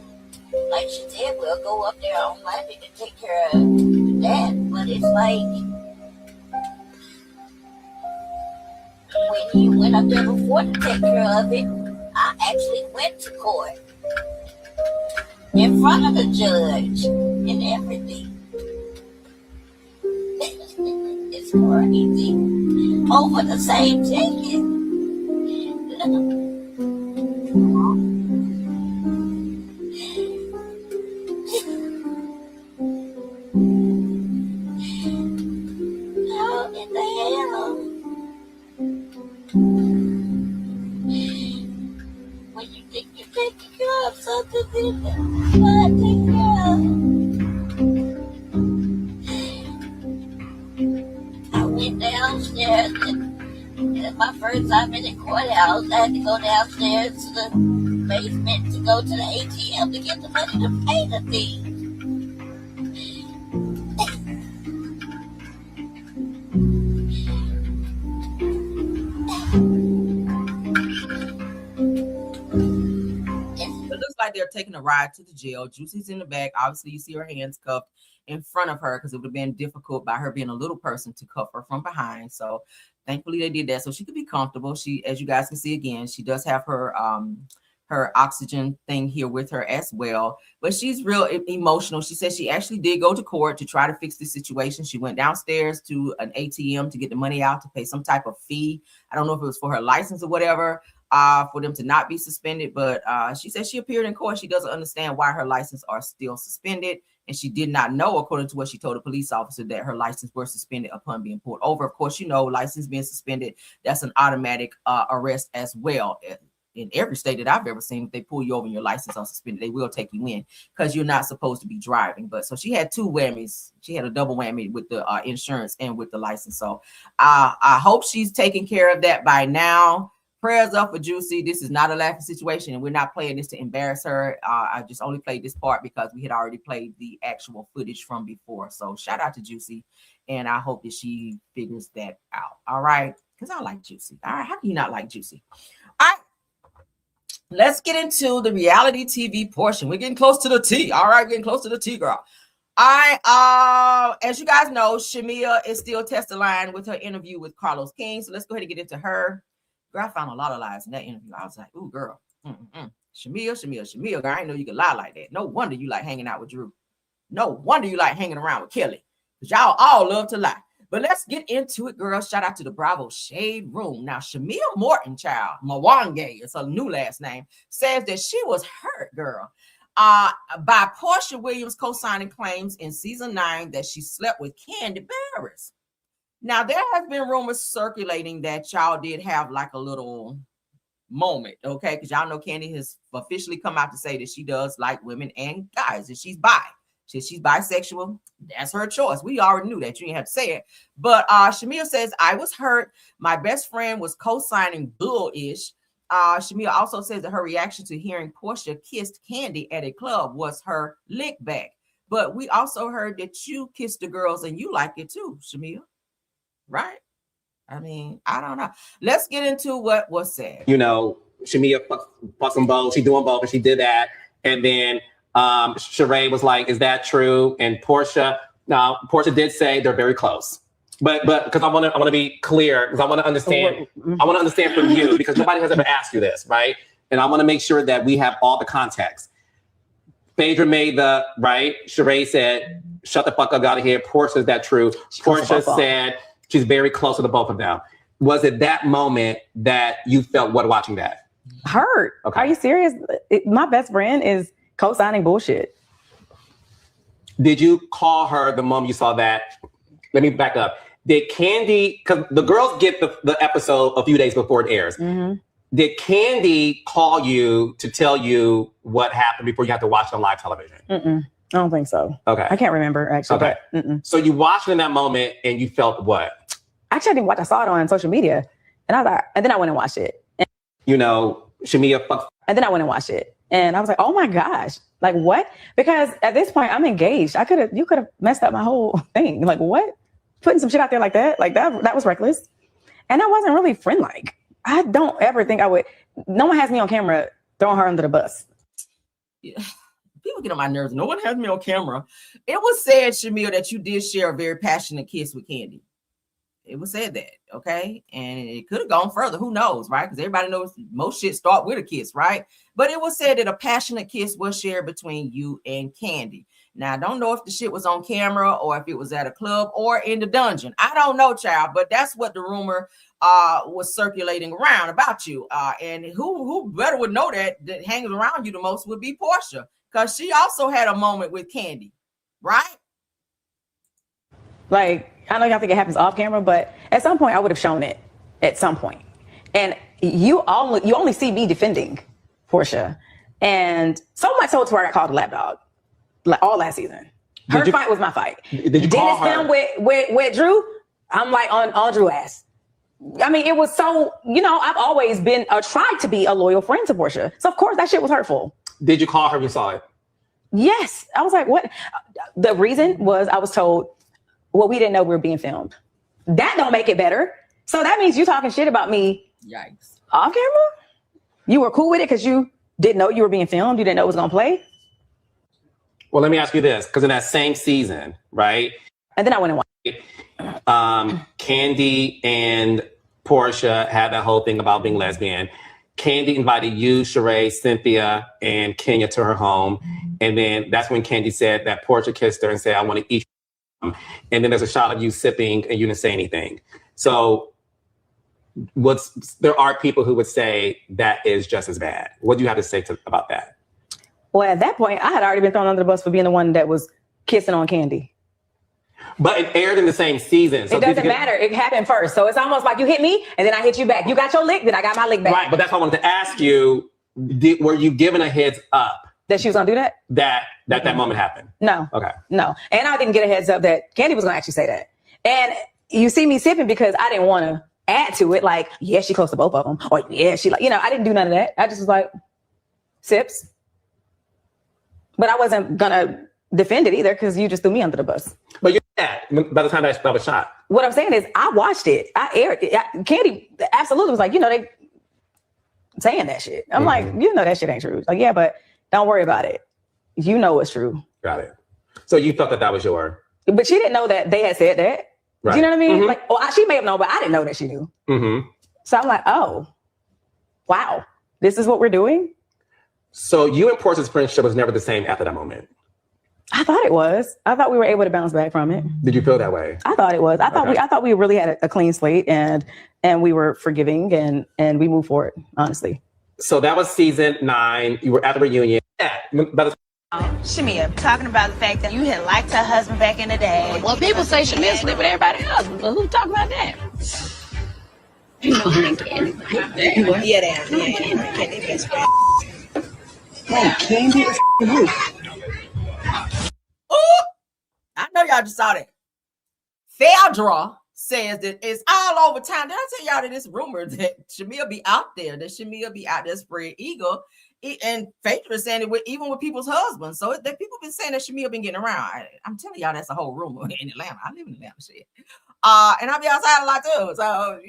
Like she said, we'll go up there on Monday to take care of that. But it's like, when you went up there before to take care of it, I actually went to court in front of the judge and everything. It's crazy. Over the same ticket. When you think you're taking care of something, but take care of. I went downstairs and my first time in the courthouse, I had to go downstairs to the basement to go to the ATM to get the money to pay the fee. like they're taking a ride to the jail. Juicy's in the back. Obviously, you see her hands cuffed in front of her because it would have been difficult by her being a little person to cuff her from behind. So thankfully they did that so she could be comfortable. She, as you guys can see again, she does have her oxygen thing here with her as well, but she's real emotional. She said she actually did go to court to try to fix the situation. She went downstairs to an ATM to get the money out to pay some type of fee. I don't know if it was for her license or whatever, for them to not be suspended, but she said she appeared in court. She doesn't understand why her license are still suspended, and she did not know, according to what she told a police officer, that her license were suspended upon being pulled over. Of course, you know, license being suspended, that's an automatic arrest as well. In every state that I've ever seen, if they pull you over and your license on suspended, they will take you in because you're not supposed to be driving. But so she had two whammies. She had a double whammy with the insurance and with the license. So I hope she's taking care of that by now. Prayers up for Juicy. This is not a laughing situation, and we're not playing this to embarrass her. I just only played this part because we had already played the actual footage from before. So shout out to Juicy, and I hope that she figures that out. All right, because I like Juicy. All right, how can you not like Juicy? All right. Let's get into the reality TV portion. We're getting close to the T. All right, getting close to the T, girl. As you guys know, Shamia is still testing line with her interview with Carlos King. So let's go ahead and get into her. Girl, I found a lot of lies in that interview. I was like, ooh, girl. Shamia, girl, I didn't know you could lie like that. No wonder you like hanging out with Drew. No wonder you like hanging around with Kelly. Because y'all all love to lie. But let's get into it, girl. Shout out to the Bravo Shade Room. Now, Shamia Morton, child, Mwange, it's a new last name, says that she was hurt, girl, by Portia Williams co-signing claims in season 9 that she slept with Candy Barris. Now, there has been rumors circulating that y'all did have like a little moment, okay? Because y'all know Candy has officially come out to say that she does like women and guys, that she's bi. She's bisexual. That's her choice. We already knew that. You didn't have to say it. But Shamia says, I was hurt. My best friend was co-signing bullish. Shamia also says that her reaction to hearing Portia kissed Candy at a club was her lick back. But we also heard that you kissed the girls and you like it too, Shamia. Right? I mean, I don't know. Let's get into what was said. You know, Shamia fucking both. She doing both, and she did that. And then Sheree was like, is that true? And Portia did say they're very close. But because I want to be clear, because I want to understand from you, because nobody has ever asked you this, right? And I want to make sure that we have all the context. Phaedra made the right. Sheree said, shut the fuck up out of here. Portia, is that true? Portia said she's very close to the both of them. Was it that moment that you felt what watching that? Hurt. Okay. Are you serious? My best friend is co-signing bullshit. Did you call her the moment you saw that? Let me back up. Did Candy, because the girls get the episode a few days before it airs. Mm-hmm. Did Candy call you to tell you what happened before you had to watch it on live television? Mm-mm. I don't think so. Okay. I can't remember, actually. Okay. But, so you watched it in that moment and you felt what? Actually, I didn't watch. I saw it on social media. And I was like, and then I went and watched it. And, you know, Shamia. And then I went and watched it. And I was like, oh my gosh, like what? Because at this point I'm engaged. You could have messed up my whole thing. Like what? Putting some shit out there like that was reckless. And I wasn't really friend-like. I don't ever think I would. No one has me on camera throwing her under the bus. Yeah. People get on my nerves. No one has me on camera. It was said, Shamil, that you did share a very passionate kiss with Candy. It was said that, okay? And it could have gone further. Who knows, right? Because everybody knows most shit start with a kiss, right? But it was said that a passionate kiss was shared between you and Candy. Now, I don't know if the shit was on camera or if it was at a club or in the dungeon. I don't know, child, but that's what the rumor was circulating around about you. And who better would know that hangs around you the most would be Portia, because she also had a moment with Candy, right? Like, I know y'all think it happens off camera, but at some point I would have shown it at some point. And you only see me defending Portia. And so much so to where I got called a lapdog, like all last season. Her fight was my fight. Did you call her? Dennis film with Drew, I'm like on Drew ass. I mean, it was so, I've always been tried to be a loyal friend to Portia. So of course that shit was hurtful. Did you call her when you saw it? Yes. I was like, what? The reason was I was told, well, we didn't know we were being filmed. That don't make it better. So that means you talking shit about me. Yikes. Off camera? You were cool with it because you didn't know you were being filmed. You didn't know it was gonna play. Well, let me ask you this, because in that same season, right? And then I went and watched. Candy and Portia had that whole thing about being lesbian. Candy invited you, Sheree, Cynthia, and Kenya to her home. And then that's when Candy said that Portia kissed her and said, I want to eat you. And then there's a shot of you sipping and you didn't say anything. So there are people who would say that is just as bad. What do you have to say about that? Well, at that point, I had already been thrown under the bus for being the one that was kissing on Candy. But it aired in the same season. So it doesn't matter. It happened first. So it's almost like you hit me and then I hit you back. You got your lick, then I got my lick back. Right, but that's what I wanted to ask you. Were you given a heads up? That she was going to do that? That moment happened? No. Okay. No. And I didn't get a heads up that Candy was going to actually say that. And you see me sipping because I didn't want to add to it. Like, yeah, she close to both of them. Or yeah, she like, I didn't do none of that. I just was like, sips. But I wasn't going to defend it either because you just threw me under the bus. But you're mad by the time that was shot. What I'm saying is I watched it. I aired it. Candy absolutely was like, they saying that shit. I'm like, that shit ain't true. Like, yeah, but don't worry about it. You know it's true. Got it. So you thought that was your... But she didn't know that they had said that. Right. Do you know what I mean? Mm-hmm. Like, well, she may have known, but I didn't know that she knew. Mm-hmm. So I'm like, oh, wow. This is what we're doing? So you and Portia's friendship was never the same after that moment? I thought it was. I thought we were able to bounce back from it. Did you feel that way? I thought it was. I thought we really had a clean slate and we were forgiving and we moved forward, honestly. So that was season 9. You were at the reunion. Shamia, talking about the fact that you had liked her husband back in the day. Well, people say Shamia sleep with everybody's husband, but who talking about that? You know, I ain't Candy. Yeah, Candy best friend. Oh, Candy is you. Oh, I know y'all just saw that. Phaedra says that it's all over town. Did I tell y'all that it's rumored that Shamia be out there spread eagle? And Phaedra is saying it even with people's husbands. So that people been saying that Shamia been getting around. I'm telling y'all that's a whole rumor in Atlanta. I live in Atlanta, shit. And I be outside a lot too. So,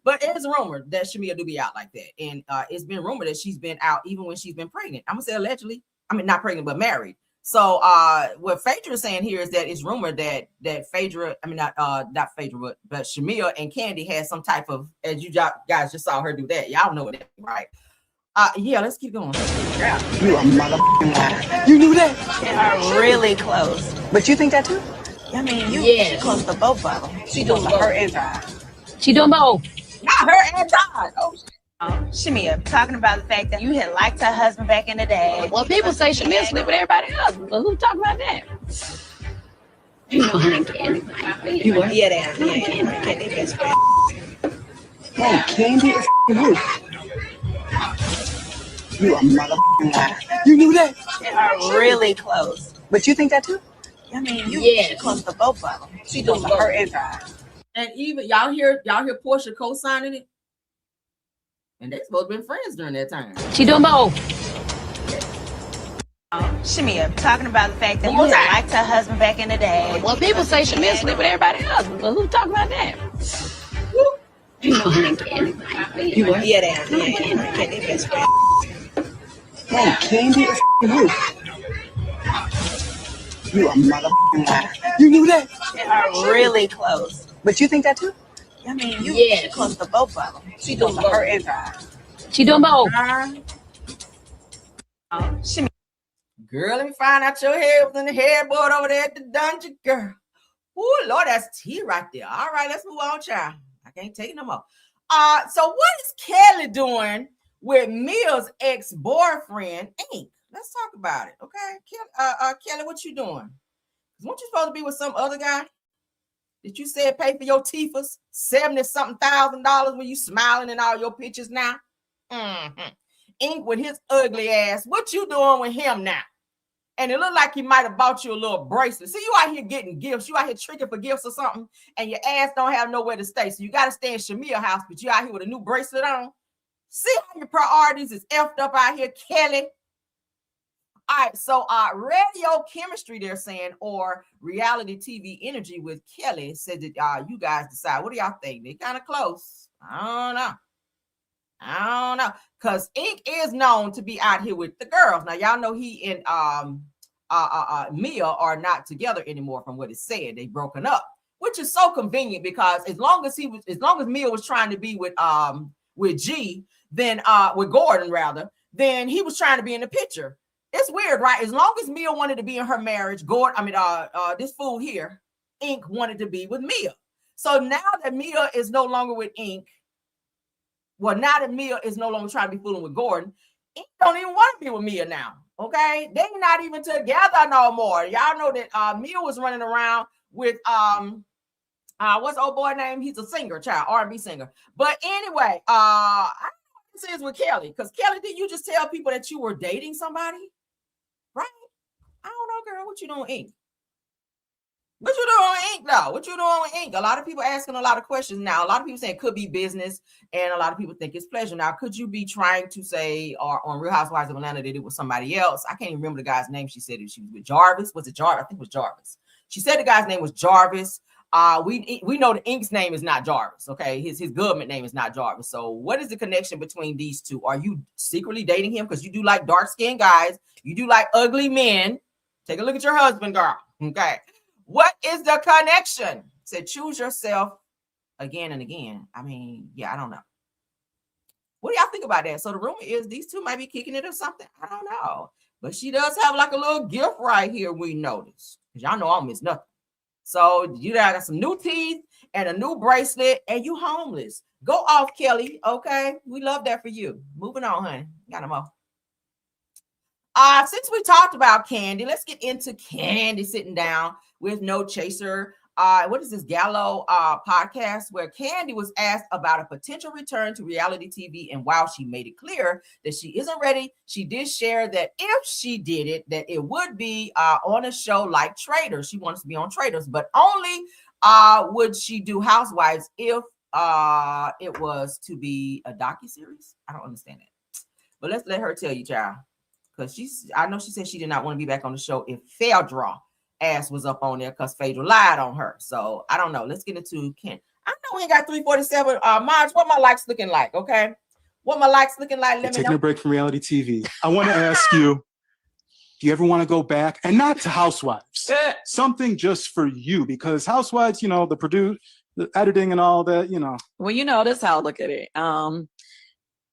but it's rumored that Shamia do be out like that. And it's been rumored that she's been out even when she's been pregnant. I'm gonna say allegedly. I mean, not pregnant, but married. So what Phaedra is saying here is that it's rumored that Phaedra, I mean not Phaedra, but Shamia and Candy had some type of, as you guys just saw her do that. Y'all know it, right? Yeah, let's keep going. Yeah. You a motherfucking liar. You knew that? They are really close. But you think that too? I mean, she close to both of them. She doing her and God. She doing both. Not her and God. Oh, shit. Shamia, talking about the fact that you had liked her husband back in the day. Well, people say Shamia sleep with everybody's husband, but who talking about that? You know, I ain't Candy. You what? Yeah, Candy best friend. Oh, Candy is you. You a motherfucking liar. You knew that? They are really close. But you think that too? I mean, she close to both of them. She doing her and God. And even y'all hear Portia co-signing it, and they supposed to been friends during that time. She doing both. Shamia, talking about the fact that you had liked her husband back in the day. Well, people say Shamia sleep with everybody's husband, but who talking about that? You know, I ain't Candy. You what? Yeah, Candy best friend. Oh, Candy is you. You a motherfucking liar. You knew that? They are really close. But you think that too? I mean, she close to both of them. She doing her and God. She doing both. Girl, let me find out your head was in the headboard over there at the dungeon, girl. Oh, Lord, that's tea right there. All right, let's move on, child. I can't take it no more. So what is Kelly doing with Mia's ex-boyfriend, Ink? Let's talk about it, okay? Kelly, what you doing? Weren't you supposed to be with some other guy that you said pay for your teethers $70-something thousand when you smiling in all your pictures now? Mm-hmm. Ink with his ugly ass. What you doing with him now? And it looked like he might have bought you a little bracelet. See, you out here getting gifts. You out here tricking for gifts or something, and your ass don't have nowhere to stay. So you got to stay in Shamia's house, but you out here with a new bracelet on. See how your priorities is effed up out here, Kelly. All right, so radio chemistry, they're saying, or reality TV energy with Kelly, said that you guys decide. What do y'all think? They kind of close. I don't know. I don't know, because Ink is known to be out here with the girls. Now y'all know he and Mia are not together anymore. From what it said, they broken up, which is so convenient because as long as Mia was trying to be with G, then with Gordon rather, then he was trying to be in the picture. It's weird, right? As long as Mia wanted to be in her marriage, this fool here, Ink, wanted to be with Mia. So now that Mia is no longer with Ink, well, now that Mia is no longer trying to be fooling with Gordon, Ink don't even want to be with Mia now. Okay, they not even together no more. Y'all know that Mia was running around with what's the old boy name? He's a singer, child, R&B singer. But anyway, I don't know what this is with Kelly, because Kelly, did you just tell people that you were dating somebody? Right? I don't know, girl. What you doing, Ink? What you doing with Ink, though? What you doing with Ink? A lot of people asking a lot of questions now. A lot of people saying it could be business, and a lot of people think it's pleasure. Now, could you be trying to say, or on Real Housewives of Atlanta, that it was somebody else? I can't even remember the guy's name. She said she was with Jarvis. Was it Jarvis? I think it was Jarvis. She said the guy's name was Jarvis. We know the Ink's name is not Jarvis. Okay, his government name is not Jarvis. So, what is the connection between these two? Are you secretly dating him because you do like dark-skinned guys? You do like ugly men? Take a look at your husband, girl. Okay. What is the connection? Said choose yourself again and again. I mean, yeah, I don't know. What do y'all think about that? So the rumor is these two might be kicking it or something. I don't know. But she does have like a little gift right here, we noticed. Because y'all know I don't miss nothing. So you got some new teeth and a new bracelet, and you homeless. Go off, Kelly. Okay. We love that for you. Moving on, honey. Got them all. Since we talked about Candy, let's get into Candy sitting down with No Chaser. What is this Gallo podcast where Candy was asked about a potential return to reality TV, and while she made it clear that she isn't ready, she did share that if she did it, that it would be on a show like Traders. She wants to be on Traders, but only would she do Housewives if it was to be a docuseries. I don't understand that, but let's let her tell you, child. Because I know she said she did not want to be back on the show if Phaedra ass was up on there because Phaedra lied on her. So I don't know. Let's get into Ken. I know we ain't got 347. Marge, what my likes looking like? Okay. What my likes looking like? Let me taking a break from reality TV. I want to ask you, do you ever want to go back? And not to Housewives. Something just for you, because Housewives, you know, the editing and all that, you know. Well, you know, that's how I look at it.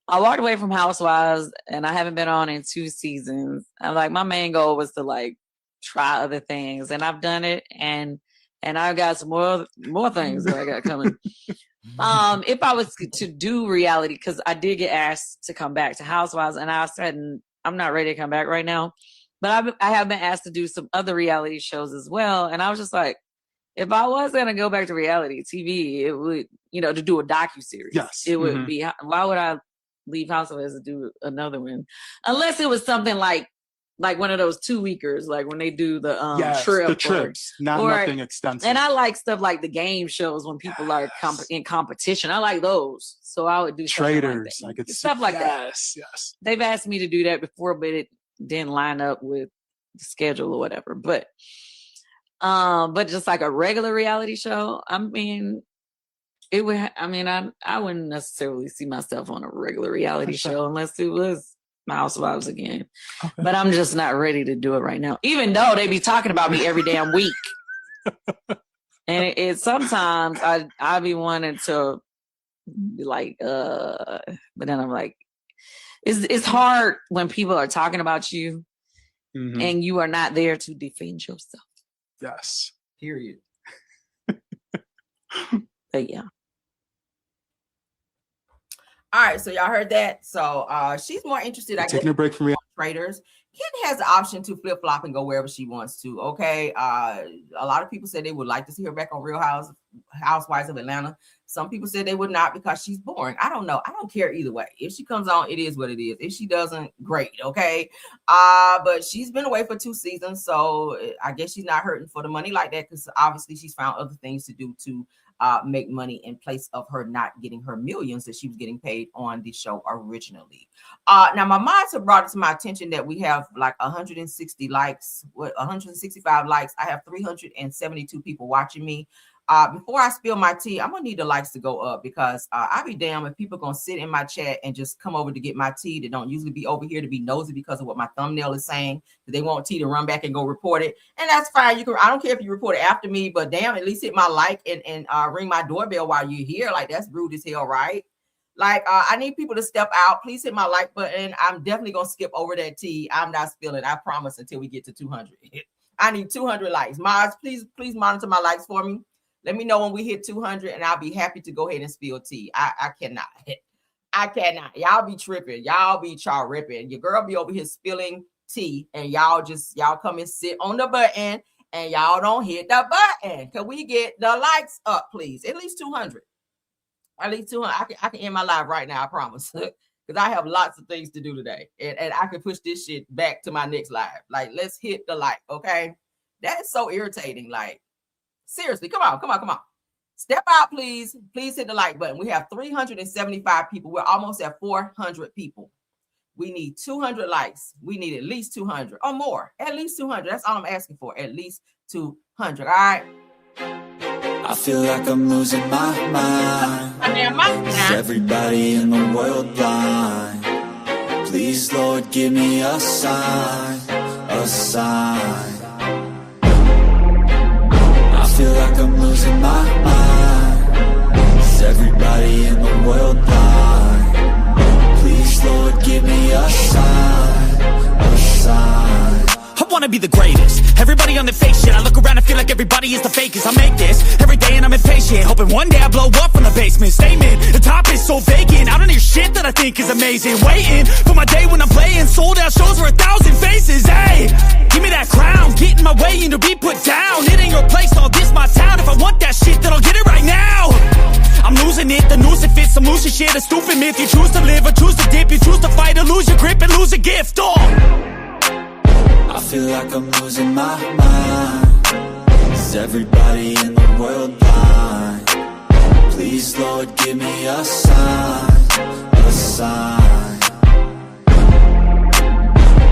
I walked away from Housewives and I haven't been on in 2 seasons. I'm like, my main goal was to like try other things, and I've done it, and I've got some more things that I got coming. If I was to do reality, because I did get asked to come back to Housewives, and I said I'm not ready to come back right now, but I have been asked to do some other reality shows as well, and I was just like, if I was gonna go back to reality TV, it would, you know, to do a docuseries. Yes, it would be. Why would I leave Housewives to do another one, unless it was something like one of those 2-weekers, like when they do the trip, the trips, nothing extensive. And I like stuff like the game shows when people are in competition. I like those, so I would do Traders, like stuff like that. Yes. They've asked me to do that before, but it didn't line up with the schedule or whatever. But just like a regular reality show, I mean, it would. I mean, I wouldn't necessarily see myself on a regular reality show unless it was Housewives again. Okay. But I'm just not ready to do it right now, even though they be talking about me every damn week. And it sometimes I be wanting to be like, but then I'm like, it's hard when people are talking about you and you are not there to defend yourself. Yes. Period. But yeah. All right, so y'all heard that. So she's more interested. Taking a break from Traders. Ken has the option to flip flop and go wherever she wants to. Okay, a lot of people said they would like to see her back on Real Housewives of Atlanta. Some people said they would not because she's boring. I don't know. I don't care either way. If she comes on, it is what it is. If she doesn't, great. Okay, but she's been away for 2 seasons, so I guess she's not hurting for the money like that because obviously she's found other things to do to make money in place of her not getting her millions that she was getting paid on the show originally. Now my mods have brought it to my attention that we have like 160 likes, 165 likes. I have 372 people watching me. Before I spill my tea, I'm gonna need the likes to go up because I be damn if people gonna sit in my chat and just come over to get my tea that don't usually be over here to be nosy because of what my thumbnail is saying. They want tea to run back and go report it, and that's fine. You can. I don't care if you report it after me, but damn, at least hit my like and ring my doorbell while you're here. Like that's rude as hell, right? Like I need people to step out. Please hit my like button. I'm definitely gonna skip over that tea. I'm not spilling. I promise until we get to 200. I need 200 likes. Mars, please monitor my likes for me. Let me know when we hit 200, and I'll be happy to go ahead and spill tea. I cannot. I cannot. Y'all be tripping. Y'all be ripping. Your girl be over here spilling tea, and y'all come and sit on the button, and y'all don't hit the button. Can we get the likes up, please? At least 200. At least 200. I can end my live right now, I promise. Because I have lots of things to do today. And I can push this shit back to my next live. Like, let's hit the like, okay? That is so irritating. Like, seriously, come on. Step out, please. Please hit the like button. We have 375 people. We're almost at 400 people. We need 200 likes. We need at least 200 or more. At least 200. That's all I'm asking for. At least 200. All right? I feel like I'm losing my mind. Is everybody in the world blind? Please, Lord, give me a sign, a sign. I feel like I'm losing my mind. Is everybody in the world blind? Please, Lord, give me a sign, a sign. I wanna be the greatest. Everybody on the fake shit. I look around and feel like everybody is the fakest. I make this every day and I'm impatient, hoping one day I blow up from the basement. Statement, the top is so vacant. I don't hear shit that I think is amazing. Waiting for my day when I'm playing sold out shows for 1,000 faces. Hey, give me that crown, get in my way and to be put down. It ain't your place, all this my town. If I want that shit, then I'll get it right now. I'm losing it, the noose it fits, some losing shit, a stupid myth. You choose to live or choose to dip, you choose to fight or lose your grip and lose a gift. I feel like I'm losing my mind. Is everybody in the world blind? Please, Lord, give me a sign, a sign.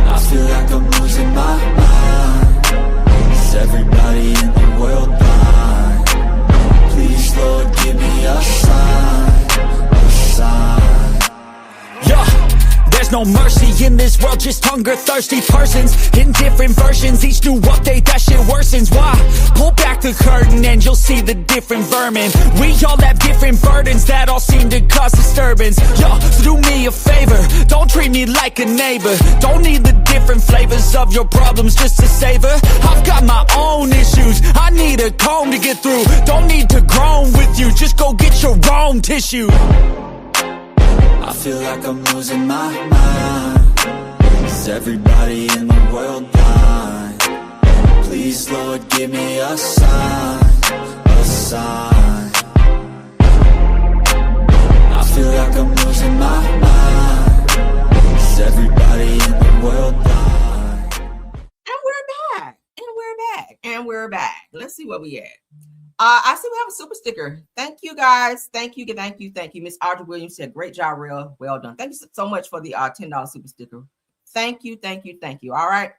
I feel like I'm losing my mind. Is everybody in the world blind? Please, Lord, give me a sign, a sign. Yeah. There's no mercy in this world, just hunger-thirsty persons in different versions. Each new update, that shit worsens. Why? Pull back the curtain and you'll see the different vermin. We all have different burdens that all seem to cause disturbance. Yo, so do me a favor, don't treat me like a neighbor. Don't need the different flavors of your problems just to savor. I've got my own issues, I need a comb to get through. Don't need to groan with you, just go get your own tissue. I feel like I'm losing my mind. Is everybody in the world blind? Please, Lord, give me a sign, a sign. I feel like I'm losing my mind. Is everybody in the world blind? And we're back. Let's see what we at. I see we have a super sticker. Thank you guys. Thank you. Miss Audrey Williams said, great job, real well done. Thank you so much for the $10 super sticker. Thank you. All right.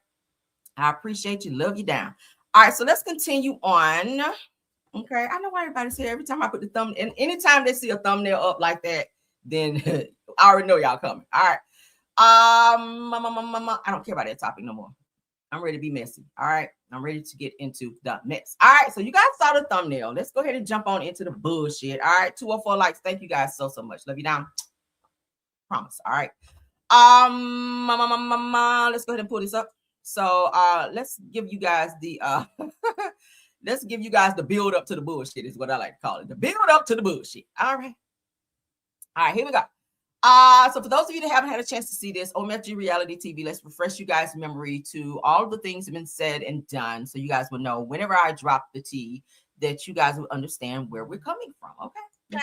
I appreciate you. Love you down. All right. So let's continue on. Okay. I know why everybody's here. Every time I put the thumb, and anytime they see a thumbnail up like that, then I already know y'all coming. All right. I don't care about that topic no more. I'm ready to be messy. All right. I'm ready to get into the mess. All right. So you guys saw the thumbnail. Let's go ahead and jump on into the bullshit. All right. 204 likes. Thank you guys so much. Love you down. Promise. All right. Let's go ahead and pull this up. So let's give you guys the build up to the bullshit is what I like to call it. The build up to the bullshit. All right. Here we go. So for those of you that haven't had a chance to see this, OMFG Reality TV, let's refresh you guys' memory to all of the things that have been said and done, so you guys will know whenever I drop the tea that you guys will understand where we're coming from. Okay. Now,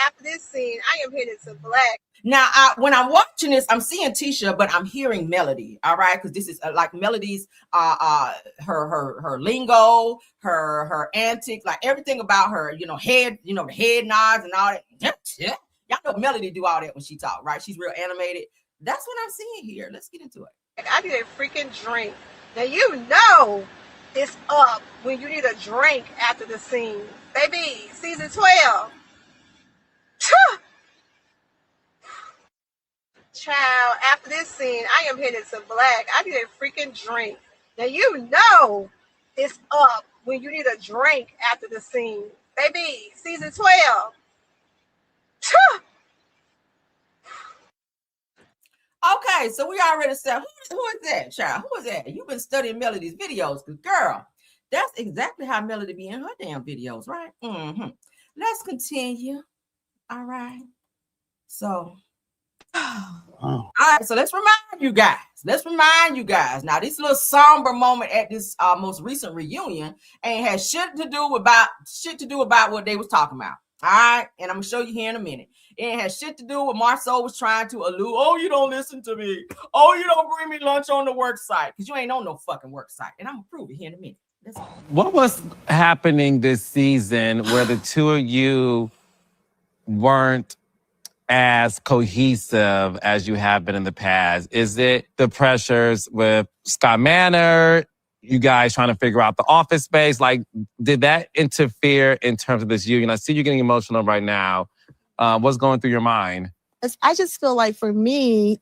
after this scene, I am hitting some black. Now, when I'm watching this, I'm seeing Tisha, but I'm hearing Melody. All right, because this is like Melody's, her lingo, her antics, like everything about her. The head nods and all that. Yeah. Y'all know Melody do all that when she talk, right? She's real animated. That's what I'm seeing here. Let's get into it. I need a freaking drink. Now, you know it's up when you need a drink after the scene. Baby, season 12. Child, after this scene, I am headed to Black. I need a freaking drink. Now you know it's up when you need a drink after the scene. Baby, season 12. Okay, so we already said, who is that, child? Who is that? You've been studying Melody's videos, because girl, that's exactly how Melody be in her damn videos, right? Mm-hmm. Let's continue. All right. So, all right, so let's remind you guys. Now, this little somber moment at this most recent reunion ain't had shit to do about what they was talking about. All right, and I'm gonna show you here in a minute. It ain't had shit to do with Marceau was trying to allude. Oh, you don't listen to me. Oh, you don't bring me lunch on the work site, because you ain't on no fucking work site, and I'm gonna prove it here in a minute. What was happening this season where the two of you weren't as cohesive as you have been in the past? Is it the pressures with Scott Manor, you guys trying to figure out the office space? Like, did that interfere in terms of this union? I see you getting emotional right now. What's going through your mind? I just feel like for me,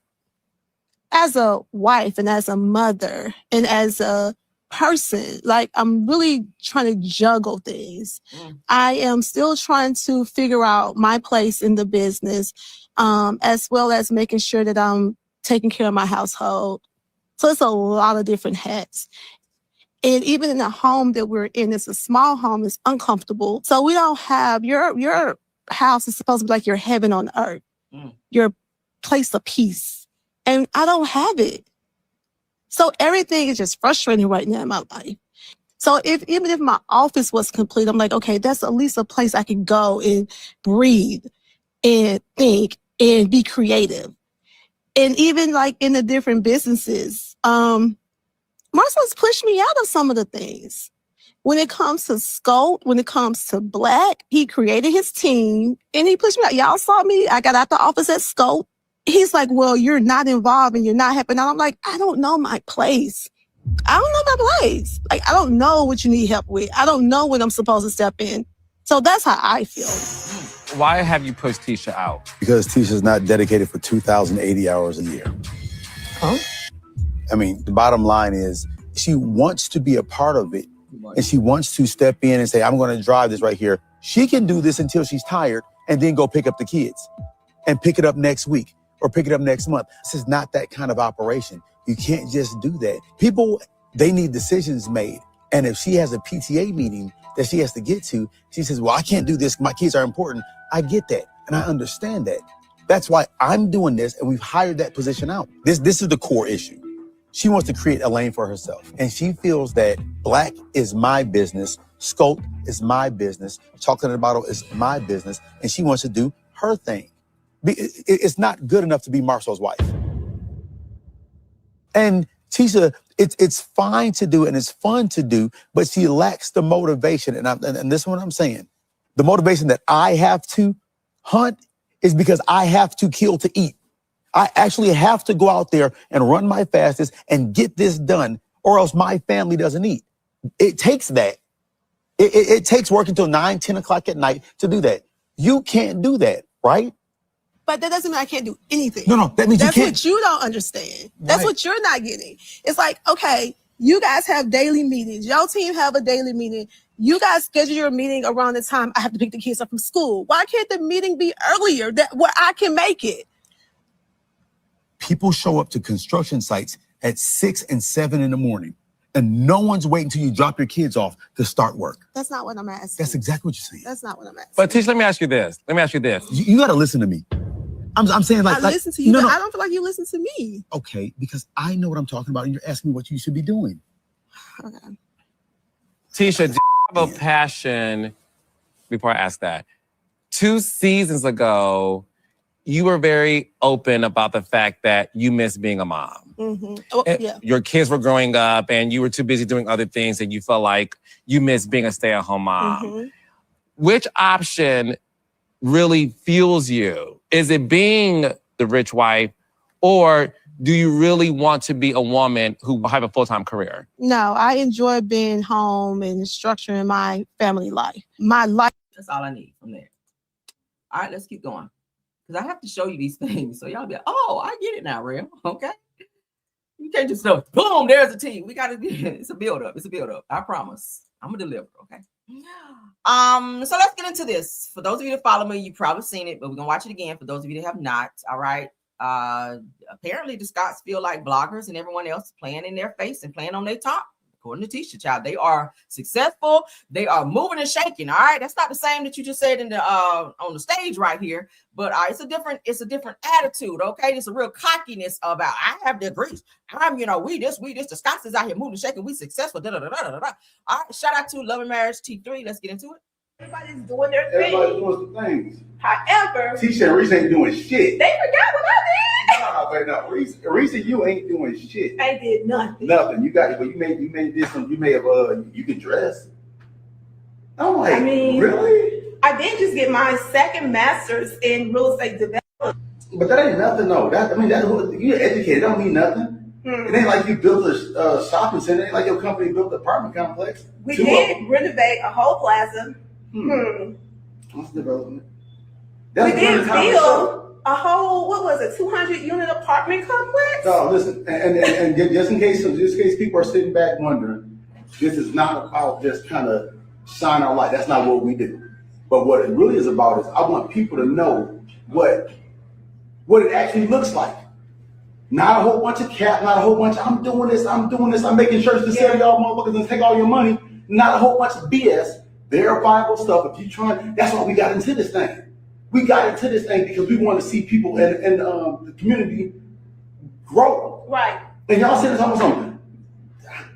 as a wife and as a mother and as a person, like I'm really trying to juggle things. I am still trying to figure out my place in the business, as well as making sure that I'm taking care of my household. So it's a lot of different hats. And even in the home that we're in, it's a small home, it's uncomfortable. So we don't have, your house is supposed to be like your heaven on earth, your place of peace. And I don't have it. So everything is just frustrating right now in my life. So even if my office was complete, I'm like, okay, that's at least a place I can go and breathe and think and be creative. And even like in the different businesses, Marcel's pushed me out of some of the things. When it comes to Scope, when it comes to Black, he created his team and he pushed me out. Y'all saw me. I got out the office at Scope. He's like, well, you're not involved and you're not helping out. I'm like, I don't know my place. I don't know my place. Like, I don't know what you need help with. I don't know when I'm supposed to step in. So that's how I feel. Why have you pushed Tisha out? Because Tisha's not dedicated for 2,080 hours a year. Huh? I mean, the bottom line is she wants to be a part of it and she wants to step in and say, I'm going to drive this right here. She can do this until she's tired and then go pick up the kids and pick it up next week or pick it up next month. This is not that kind of operation. You can't just do that. People, they need decisions made. And if she has a PTA meeting that she has to get to, she says, well, I can't do this. My kids are important. I get that. And I understand that. That's why I'm doing this. And we've hired that position out. This is the core issue. She wants to create a lane for herself. And she feels that Black is my business. Scope is my business. Chocolate in a bottle is my business. And she wants to do her thing. It's not good enough to be Marcel's wife. And Tisha, it's fine to do and it's fun to do, but she lacks the motivation. And this is what I'm saying. The motivation that I have to hunt is because I have to kill to eat. I actually have to go out there and run my fastest and get this done, or else my family doesn't eat. It takes that. It takes working until 9, 10 o'clock at night to do that. You can't do that, right? But that doesn't mean I can't do anything. No, that means that's you can't. What you don't understand. That's what you're not getting. It's like, okay, you guys have daily meetings. Your team have a daily meeting. You guys schedule your meeting around the time I have to pick the kids up from school. Why can't the meeting be earlier where I can make it? People show up to construction sites at 6 and 7 in the morning, and no one's waiting until you drop your kids off to start work. That's not what I'm asking. That's exactly what you're saying. That's not what I'm asking. But Tisha, let me ask you this. You got to listen to me. I'm saying I listen to you. No. I don't feel like you listen to me. Okay, because I know what I'm talking about, and you're asking me what you should be doing. Okay. Tisha, do you have a passion, before I ask that, 2 seasons ago, you were very open about the fact that you miss being a mom. Mm-hmm. Oh, yeah. Your kids were growing up and you were too busy doing other things and you felt like you missed being a stay-at-home mom. Mm-hmm. Which option really fuels you? Is it being the rich wife, or do you really want to be a woman who have a full-time career? No, I enjoy being home and structuring my family life. My life. That's all I need from there. All right, let's keep going. Because I have to show you these things. So y'all be like, oh, I get it now, real. Okay. You can't just know, boom, there's a team. We got to be, it's a build-up. It's a build-up. I promise. I'm going to deliver, okay? So let's get into this. For those of you that follow me, you've probably seen it, but we're going to watch it again. For those of you that have not, all right? Apparently the Scotts feel like bloggers and everyone else playing in their face and playing on their top. According to Tisha Child, they are successful. They are moving and shaking. All right, that's not the same that you just said in the on the stage right here, but it's a different attitude. Okay, it's a real cockiness about I have degrees. I'm we this. The Scotts is out here moving and shaking. We successful. Da, da, da, da, da, da. All right, shout out to Love and Marriage T3. Let's get into it. Everybody's doing their thing. Everybody's doing some things. However, Tisha and Reese ain't doing shit. They forgot what I did. No, Reese, you ain't doing shit. I did nothing. Nothing. You got it, but you may this some. You may have you can dress. I'm like, I mean, really? I did just get my second master's in real estate development. But that ain't nothing, though. You're educated. Don't mean nothing. It ain't like you built a shopping center. It ain't like your company built an apartment complex. We did renovate a whole plaza. What's development? We did build a whole 200-unit apartment complex. No, listen, and just in case people are sitting back wondering, this is not about just kind of shine our light. That's not what we do. But what it really is about is I want people to know what it actually looks like. Not a whole bunch of cap, not a whole bunch of I'm doing this, I'm making shirts to sell y'all motherfuckers and take all your money. Not a whole bunch of BS, verifiable stuff. If you try, that's why we got into this thing. We got into this thing because we want to see people and the community grow. Right. And y'all saying this almost on,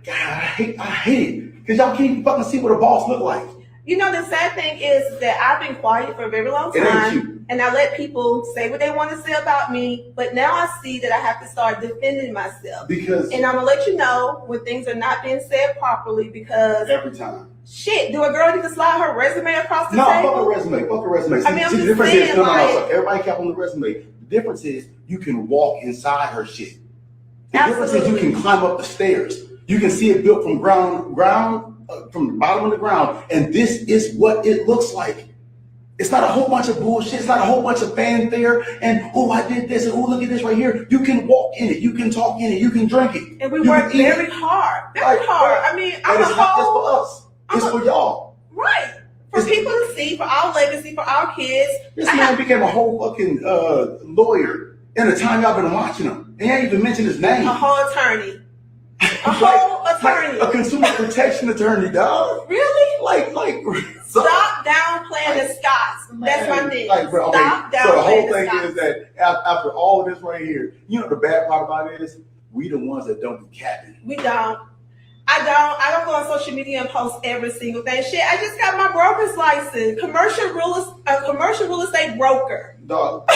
God, I hate it. Because y'all can't even fucking see what a boss look like. You know, the sad thing is that I've been quiet for a very long time. And I let people say what they want to say about me. But now I see that I have to start defending myself. And I'm going to let you know when things are not being said properly because... Every time. Shit, do a girl need to slide her resume across the table? No, fuck a resume. I mean, I'm the difference is, everybody cap on the resume. The difference is you can walk inside her shit. The difference is you can climb up the stairs. You can see it built from from the bottom of the ground. And this is what it looks like. It's not a whole bunch of bullshit. It's not a whole bunch of fanfare. And, oh, I did this. And, oh, look at this right here. You can walk in it. You can talk in it. You can drink it. And we work very hard. Very hard. I mean, it's not just for us. It's for y'all. Right. For people to see, for our legacy, for our kids. This man became a whole fucking lawyer in the time y'all been watching him. And you ain't even mentioned his name. A whole attorney. A whole attorney. A consumer protection attorney, dog. Really? Like. Stop downplaying the Scotts. That's my thing. Bro, Stop downplaying the Scotts. So the whole thing is that after all of this right here, you know the bad part about it is we the ones that don't be capping. We don't. I don't go on social media and post every single thing. Shit, I just got my broker's license. Commercial real estate broker. Dog.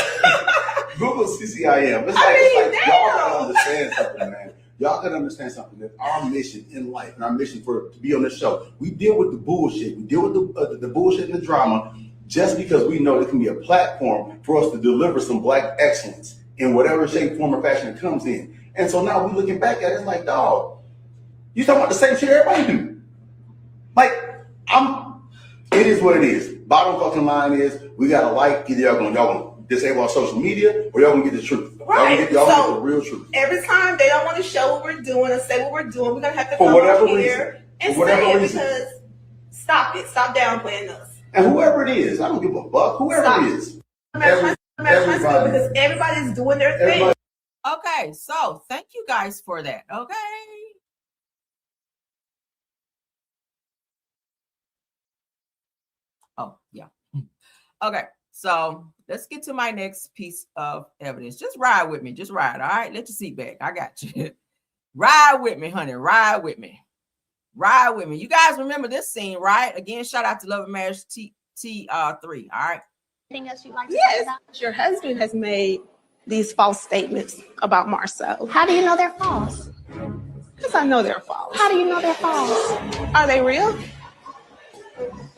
Google CCIM. It's like y'all gotta understand something, man. Y'all gotta understand something. That our mission in life and our mission to be on this show, we deal with the bullshit. We deal with the bullshit and the drama just because we know there can be a platform for us to deliver some Black excellence in whatever shape, form, or fashion it comes in. And so now we're looking back at it, it's like, dog, you talking about the same shit everybody do. Like, it is what it is. Bottom fucking line is, we gotta either y'all gonna disable our social media or y'all gonna get the truth. Right. Y'all get the real truth. Every time they don't want to show what we're doing or say what we're doing, we're gonna have to come up here and say it because stop it. Stop downplaying us. And whoever it is, I don't give a fuck. Whoever it is. Everybody. Because everybody's doing their thing. Okay, so thank you guys for that. Okay. Oh, yeah. Okay, so let's get to my next piece of evidence. Just ride with me. Just ride, all right? Let your seat back. I got you. Ride with me, honey. Ride with me. Ride with me. You guys remember this scene, right? Again, shout out to Love and Marriage T3, all right? Anything else you'd like to Yes, say about? your husband has made these false statements about Marcel. How do you know they're false? Because I know they're false. How do you know they're false? Are they real?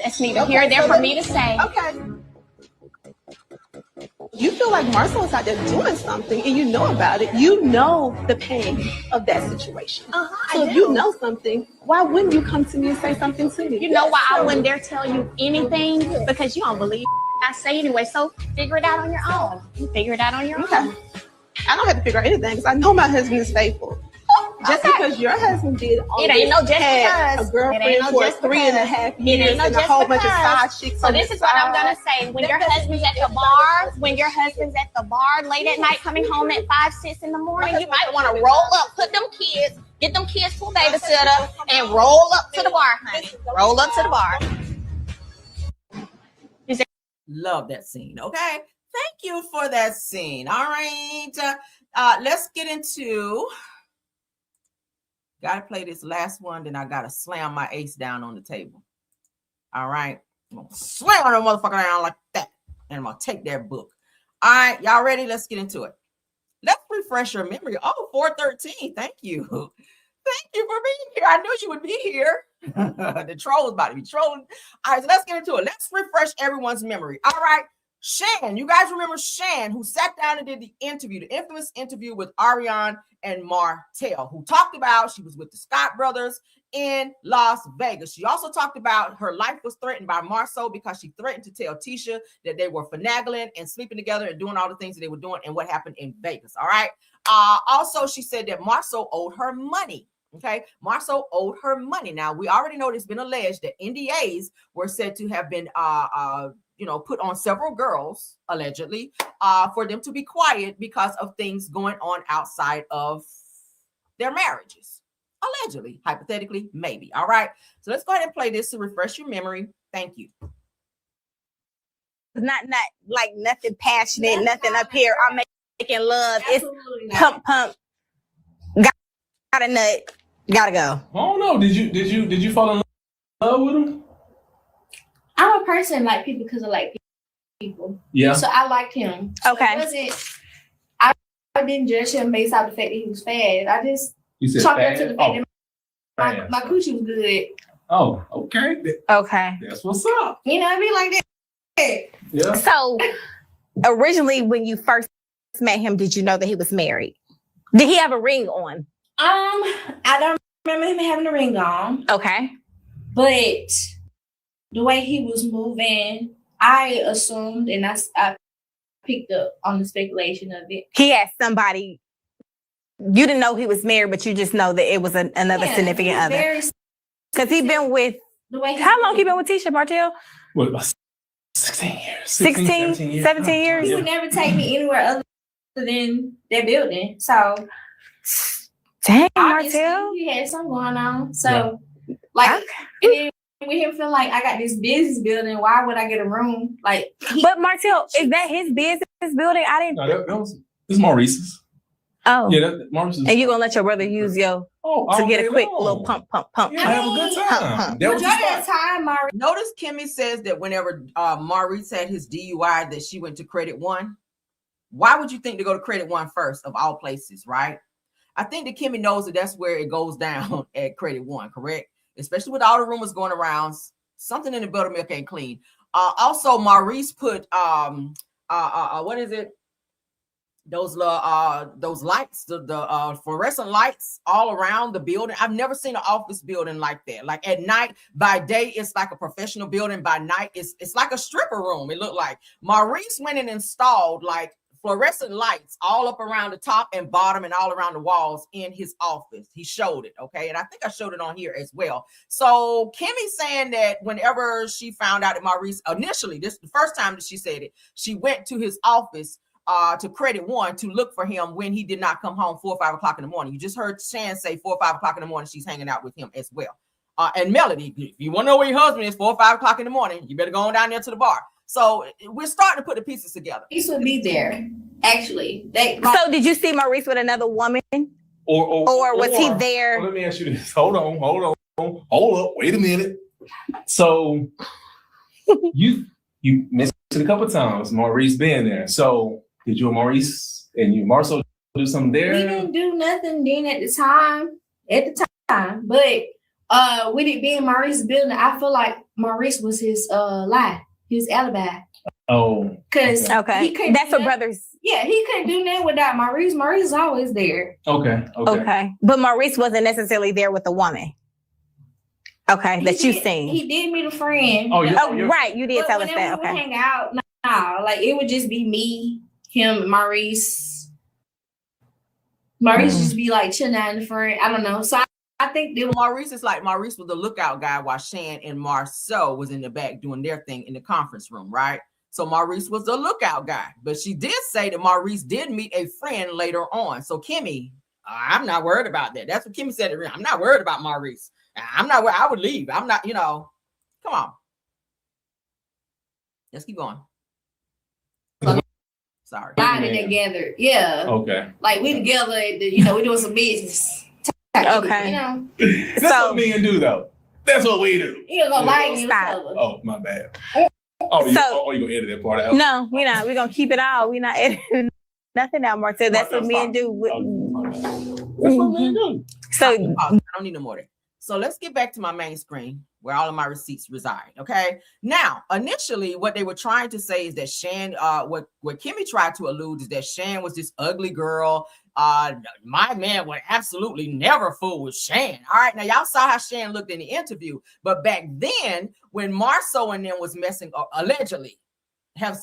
That's neither here nor there for me to say. Okay. you feel like Marcel is out there doing something and you know about it, you know the pain of that situation. So if you know something, why wouldn't you come to me and say something to me? You know why I wouldn't dare tell you anything? Because you don't believe I say anyway. So figure it out on your own. You figure it out on your own. I don't have to figure out anything because I know my husband is faithful. Just because your husband did all It ain't no just had because. a girlfriend for 3.5 years and a whole bunch of side chicks. So this is what I'm gonna say. When your husband's at the bar, late at night, coming home at 5, 6 in the morning, you might want to roll up, put them kids, get them kids to a babysitter, and roll up to the bar, honey. Roll up to the bar. Love that scene. Okay. Thank you for that scene. All right. Let's get into. Gotta play this last one, then I gotta slam my ace down on the table. All right. I'm gonna slam the motherfucker down like that. And I'm gonna take that book. All right, y'all ready? Let's get into it. Let's refresh your memory. Oh, 413. Thank you. Thank you for being here. I knew you would be here. The troll is about to be trolling. All right, so let's get into it. Let's refresh everyone's memory. All right. Shan, you guys remember Shan, who sat down and did the interview, the infamous interview with Ariane and Martell, who talked about she was with the Scott brothers in Las Vegas. She also talked about her life was threatened by Marceau because she threatened to tell Tisha that they were finagling and sleeping together and doing all the things that they were doing and what happened in Vegas. All right. Also, she said that Marceau owed her money. Okay, Marceau owed her money. Now, we already know it's been alleged that NDAs were said to have been put on several girls, allegedly, for them to be quiet because of things going on outside of their marriages. Allegedly, hypothetically, maybe. All right. So let's go ahead and play this to refresh your memory. Thank you. Not like nothing passionate, nothing up here. I'm making love. It's pump. Got a nut. Gotta go. I don't know. Did you fall in love with him? I'm a person like people because I like people. Yeah. So I liked him. Okay. I didn't judge him based off the fact that he was fat. I just chalked up to the fact that my coochie was good. Oh, okay. Okay. That's what's up. You know what I mean? Like that. Yeah. So originally, when you first met him, did you know that he was married? Did he have a ring on? I don't remember him having a ring on. Okay. But the way he was moving, I assumed and I picked up on the speculation of it. He had somebody. You didn't know he was married, but you just know that it was another significant other. Because he been with. How long he been with Tisha Martell? What, about 16 years? 17 years? He would never take me anywhere other than that building. So. Dang, obviously, Martell. he had something going on. So, with him feeling like I got this business building, why would I get a room? Like, but Martell, is that his business building? I didn't. No, it's Maurice's. Oh, yeah, Maurice's. And you gonna let your brother use to get a quick little pump. Yeah, have a good time. Notice Kimmy says that whenever Maurice had his DUI, that she went to Credit One. Why would you think to go to Credit One first, of all places, right? I think that Kimmy knows that that's where it goes down at Credit One, correct? Especially with all the rumors going around, something in the buttermilk ain't clean. Also, Maurice put what is it? Those lights, the fluorescent lights all around the building. I've never seen an office building like that. Like at night, by day, it's like a professional building. By night, it's like a stripper room. It looked like Maurice went and installed like fluorescent lights all up around the top and bottom and all around the walls in his office. He showed it, okay? And I think I showed it on here as well. So Kimmy's saying that whenever she found out that Maurice, initially, this is the first time that she said it, she went to his office to Credit One to look for him when he did not come home 4 or 5 o'clock in the morning. You just heard Shan say 4 or 5 o'clock in the morning she's hanging out with him as well. And Melody, if you want to know where your husband is 4 or 5 o'clock in the morning, you better go on down there to the bar. So we're starting to put the pieces together. Maurice would be there, actually. So did you see Maurice with another woman? Or was he there? Let me ask you this. Hold up. Wait a minute. So you mentioned it a couple of times, Maurice being there. So did you and Maurice and you Marcel do something there? We didn't do nothing then at the time. But with it being Maurice's building, I feel like Maurice was his lie. His alibi. Oh, Because Okay. That's what brothers. Yeah, he couldn't do that without Maurice. Maurice is always there. Okay. But Maurice wasn't necessarily there with the woman. Okay, that you seen. He did meet a friend. Right. You did tell us that. We would Okay. hang out. Nah, like it would just be me, him, and Maurice. Maurice just be like chilling out in the front. I don't know. So I think Maurice is like Maurice was the lookout guy while Shan and Marceau was in the back doing their thing in the conference room, right? So Maurice was the lookout guy, but she did say that Maurice did meet a friend later on. So Kimmy, I'm not worried about that. That's what Kimmy said. I'm not worried about Maurice. I'm not where I would leave. I'm not, come on. Let's keep going. Sorry. Together. Yeah. Okay. Like we together, we doing some business. Okay. That's what men do, though. That's what we do. You gonna like each Stop. other. Oh, my bad. Oh, you gonna edit that part out? No, we're not. We're gonna keep it all. We're not editing nothing out, Marcel. That's what men do. That's what men do. So I don't need no more. So let's get back to my main screen where all of my receipts reside. Okay. Now, initially, what they were trying to say is that Shan, what Kimmy tried to allude is that Shan was this ugly girl. My man would absolutely never fool with Shan. All right. Now, y'all saw how Shan looked in the interview, but back then, when Marceau and them was messing, allegedly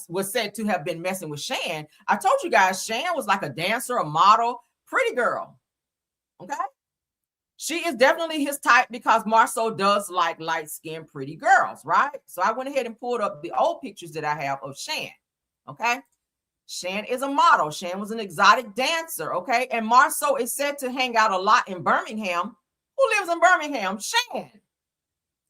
was said to have been messing with Shan, I told you guys Shan was like a dancer, a model, pretty girl. Okay. She is definitely his type because Marceau does like light-skinned, pretty girls, right? So I went ahead and pulled up the old pictures that I have of Shan, okay? Shan is a model. Shan was an exotic dancer, okay? And Marceau is said to hang out a lot in Birmingham. Who lives in Birmingham? Shan.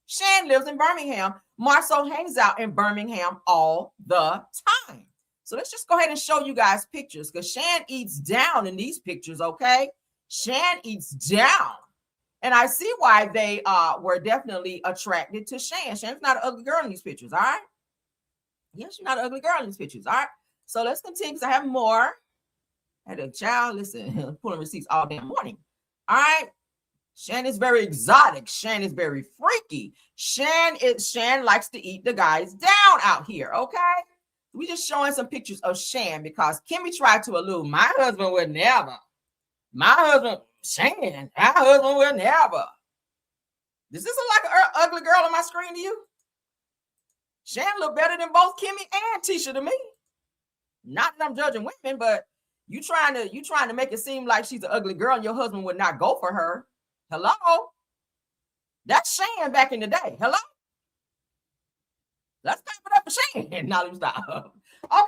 Shan lives in Birmingham. Marceau hangs out in Birmingham all the time. So let's just go ahead and show you guys pictures because Shan eats down in these pictures, okay? Shan eats down. And I see why they were definitely attracted to Shan. Shan's not an ugly girl in these pictures, all right? Yeah, she's not an ugly girl in these pictures, all right? So let's continue because I have more. I had a child, listen, pulling receipts all damn morning. All right? Shan is very exotic. Shan is very freaky. Shan likes to eat the guys down out here, okay? We just showing some pictures of Shan because Kimmy tried to allude, my husband would never. My husband... Shan, my husband will never. Does this look like an ugly girl on my screen to you? Shan look better than both Kimmy and Tisha to me. Not that I'm judging women, but you trying to make it seem like she's an ugly girl and your husband would not go for her. Hello? That's Shan back in the day. Hello? Let's clap it up for Shan. Now let me stop. Okay.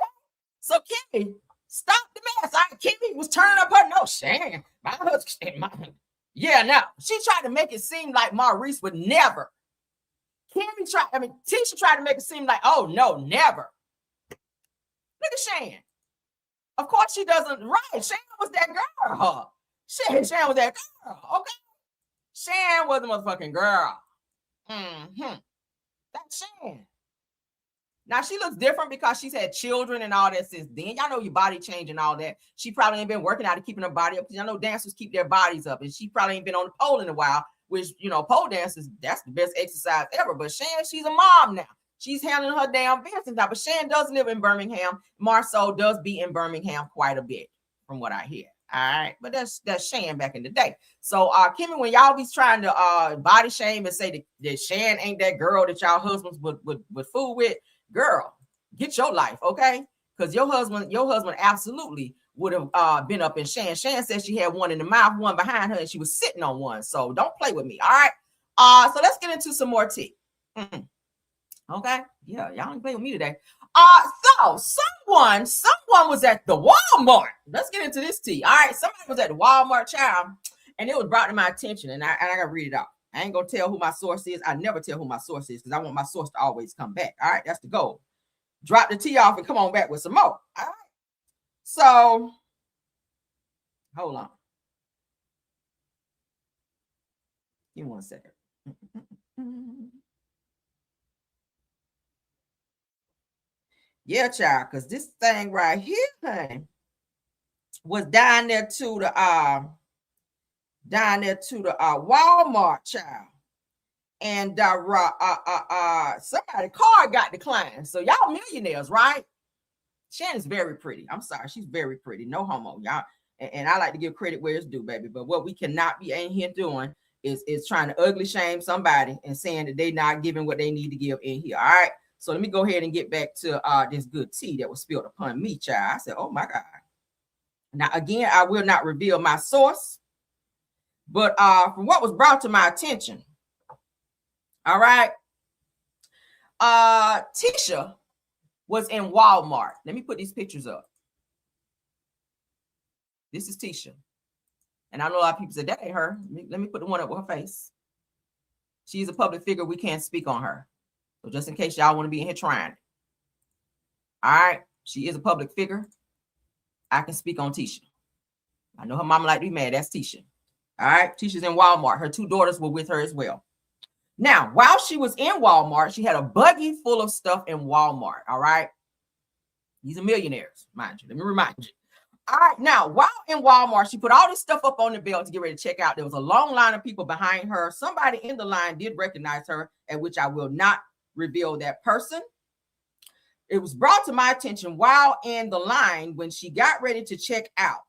So Kimmy, stop the mess. Kimmy was turning up her nose. Shan, my husband. Yeah, now she tried to make it seem like Maurice would never. Tisha tried to make it seem like, oh no, never. Look at Shan. Of course she doesn't. Right, Shan was that girl. Shan was that girl. Okay, Shan was the motherfucking girl. That's Shan. Now, she looks different because she's had children and all that since then. Y'all know your body change and all that. She probably ain't been working out and keeping her body up because y'all know dancers keep their bodies up. And she probably ain't been on the pole in a while, which, pole dancers, that's the best exercise ever. But Shan, she's a mom now. She's handling her damn business now. But Shan does live in Birmingham. Marceau does be in Birmingham quite a bit from what I hear. All right. But that's Shan back in the day. So, Kimmy, when y'all be trying to body shame and say that Shan ain't that girl that y'all husbands would fool with, girl, get your life, okay? Because your husband absolutely would have been up in Shan. Shan said she had one in the mouth, one behind her, and she was sitting on one. So don't play with me, all right? So let's get into some more tea. Okay? Yeah, y'all don't play with me today. So someone was at the Walmart. Let's get into this tea. All right, somebody was at the Walmart, child, and it was brought to my attention, and I gotta read it out. I ain't gonna tell who my source is. I never tell who my source is because I want my source to always come back. All right, that's the goal. Drop the tea off and come on back with some more. All right. So, hold on. Give me 1 second. Yeah, child, because this thing right here, honey, was down there to the Walmart, child. and somebody card got declined. So y'all millionaires, right? Shannon's very pretty. I'm sorry, she's very pretty. No homo, y'all. And I like to give credit where it's due, baby. But what we cannot be in here doing is trying to ugly shame somebody and saying that they not giving what they need to give in here. All right. So let me go ahead and get back to this good tea that was spilled upon me, child. I said, oh my God. Now, again, I will not reveal my source, but from what was brought to my attention, all right, Tisha was in Walmart. Let me put these pictures up. This is Tisha. And I know a lot of people said, that ain't her. Let me put the one up with her face. She's a public figure. We can't speak on her. So just in case y'all want to be in here trying it. All right. She is a public figure. I can speak on Tisha. I know her mama like to be mad. That's Tisha. All right. Tisha's in Walmart. Her two daughters were with her as well. Now, while she was in Walmart, she had a buggy full of stuff in Walmart. All right. These are millionaires, mind you. Let me remind you. All right. Now, while in Walmart, she put all this stuff up on the belt to get ready to check out. There was a long line of people behind her. Somebody in the line did recognize her, at which I will not reveal that person. It was brought to my attention while in the line when she got ready to check out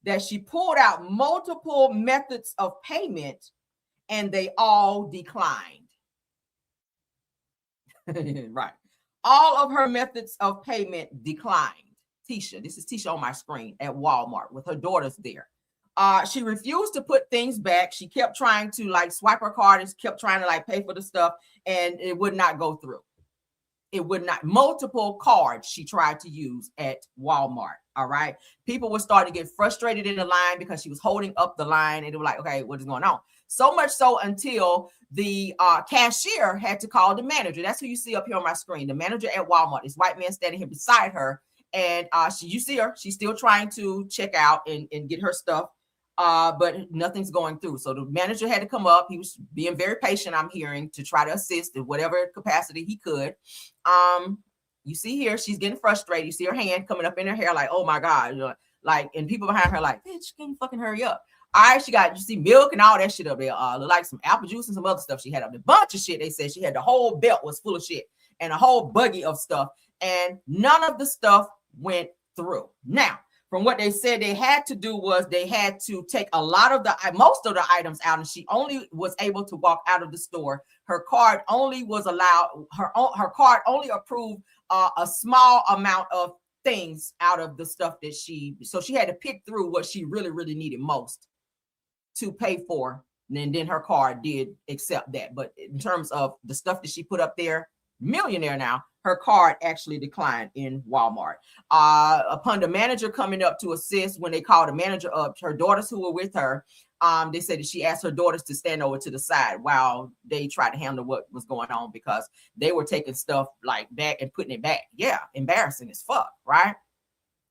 that she pulled out multiple methods of payment and they all declined. Right. All of her methods of payment declined. Tisha, this is Tisha on my screen at Walmart with her daughters there. She refused to put things back. She kept trying to like swipe her card and kept trying to like pay for the stuff and it would not go through. It would not. Multiple cards she tried to use at Walmart. All right. People were starting to get frustrated in the line because she was holding up the line and they were like, okay, what is going on? So much so until the cashier had to call the manager. That's who you see up here on my screen. The manager at Walmart, this white man standing here beside her. And you see her, she's still trying to check out and get her stuff, but nothing's going through. So the manager had to come up. He was being very patient, I'm hearing, to try to assist in whatever capacity he could. You see here, she's getting frustrated. You see her hand coming up in her hair like, oh my God. You know, like, and people behind her like, bitch, can you fucking hurry up? All right, you see milk and all that shit up there. Like some apple juice and some other stuff she had up there. Bunch of shit. They said she had the whole belt was full of shit and a whole buggy of stuff. And none of the stuff went through. Now, from what they said they had to do was they had to take most of the items out, and she only was able to walk out of the store. Her card only was allowed, her card only approved a small amount of things out of the stuff that so she had to pick through what she really, really needed most to pay for. And then her card did accept that. But in terms of the stuff that she put up there, millionaire now, her card actually declined in Walmart. Upon the manager coming up to assist, when they called the manager up, her daughters who were with her, they said that she asked her daughters to stand over to the side while they tried to handle what was going on because they were taking stuff like back and putting it back. Yeah, embarrassing as fuck, right?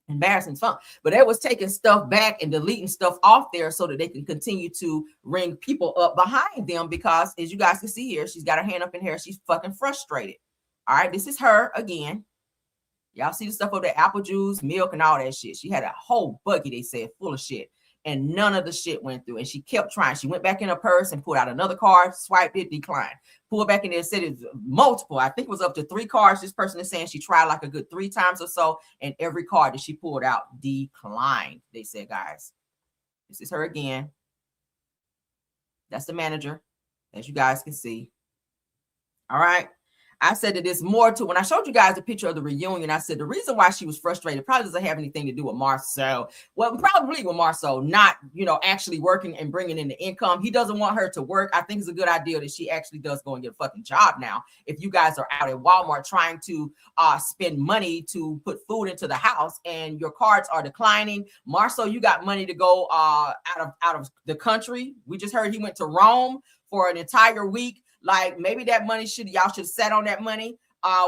Embarrassing fun. But they was taking stuff back and deleting stuff off there so that they can continue to ring people up behind them because, as you guys can see here, she's got her hand up in here. She's fucking frustrated. All right, this is her again. Y'all see the stuff over there, apple juice, milk, and all that shit. She had a whole buggy, they said, full of shit. And none of the shit went through. And she kept trying. She went back in her purse and pulled out another card, swiped it, declined. Pulled back in there, said it's multiple. I think it was up to 3 cards. This person is saying she tried like a good 3 times or so. And every card that she pulled out declined. They said, guys, this is her again. That's the manager, as you guys can see. All right. I said that there's more to when I showed you guys a picture of the reunion. I said the reason why she was frustrated probably doesn't have anything to do with Marcel. Well, probably with Marcel not, actually working and bringing in the income. He doesn't want her to work. I think it's a good idea that she actually does go and get a fucking job now. If you guys are out at Walmart trying to spend money to put food into the house and your cards are declining, Marcel, you got money to go out of the country. We just heard he went to Rome for an entire week. Like maybe that money y'all should set on that money.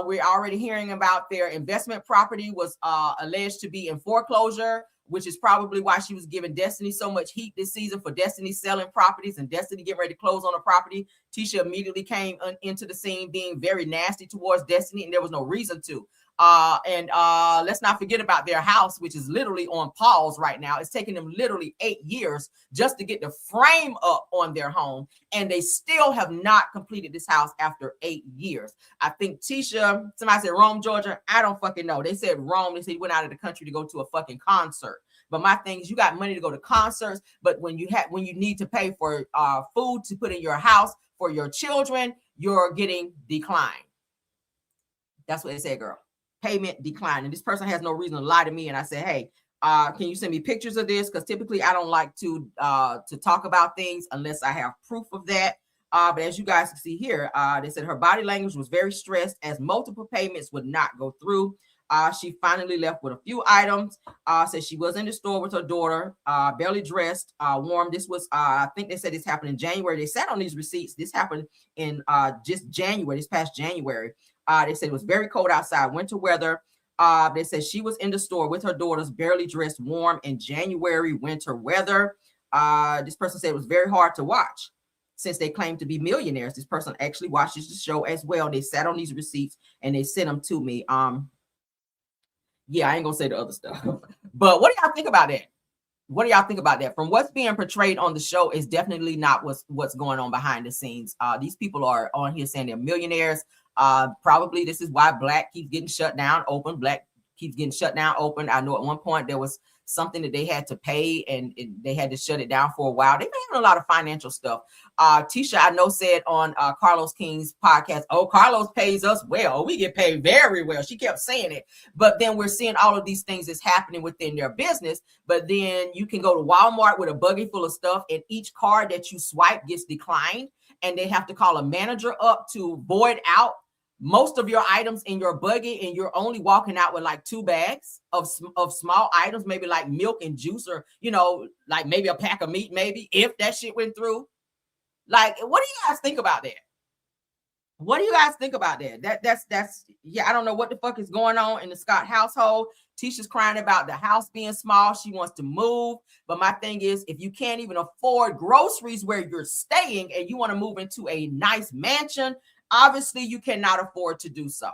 We're already hearing about their investment property was alleged to be in foreclosure, which is probably why she was giving Destiny so much heat this season for Destiny selling properties and Destiny getting ready to close on a property. Tisha immediately came into the scene being very nasty towards Destiny, and there was no reason to. And let's not forget about their house, which is literally on pause right now. It's taking them literally 8 years just to get the frame up on their home. And they still have not completed this house after 8 years. I think Tisha, somebody said Rome, Georgia. I don't fucking know. They said Rome. They said he went out of the country to go to a fucking concert. But my thing is, you got money to go to concerts, but when you need to pay for food to put in your house for your children, you're getting declined. That's what they said, girl. Payment decline. And this person has no reason to lie to me. And I said, hey, can you send me pictures of this? Because typically I don't like to talk about things unless I have proof of that. But as you guys can see here, they said her body language was very stressed as multiple payments would not go through. She finally left with a few items. Said she was in the store with her daughter, barely dressed, warm. This was, I think they said this happened in January. They sat on these receipts. This happened in just January, this past January. They said it was very cold outside, winter weather. They said she was in the store with her daughters, barely dressed, warm in January, winter weather. This person said it was very hard to watch since they claim to be millionaires. This person actually watches the show as well. They sat on these receipts and they sent them to me. Yeah, I ain't gonna say the other stuff. But what do y'all think about that? What do y'all think about that? From what's being portrayed on the show is definitely not what's going on behind the scenes. These people are on here saying they're millionaires. Probably this is why Black keeps getting shut down open. Black keeps getting shut down open. I know at one point there was something that they had to pay and they had to shut it down for a while. They've been having a lot of financial stuff. Tisha, I know, said on Carlos King's podcast, oh, Carlos pays us well. We get paid very well. She kept saying it. But then we're seeing all of these things that's happening within their business. But then you can go to Walmart with a buggy full of stuff and each card that you swipe gets declined. And they have to call a manager up to void out most of your items in your buggy, and you're only walking out with like 2 bags of small items, maybe like milk and juice, or like maybe a pack of meat, maybe, if that shit went through. Like, what do you guys think about that? What do you guys think about that? That's yeah, I don't know what the fuck is going on in the Scott household. Tisha's crying about the house being small. She wants to move. But my thing is, if you can't even afford groceries where you're staying and you want to move into a nice mansion, obviously you cannot afford to do so.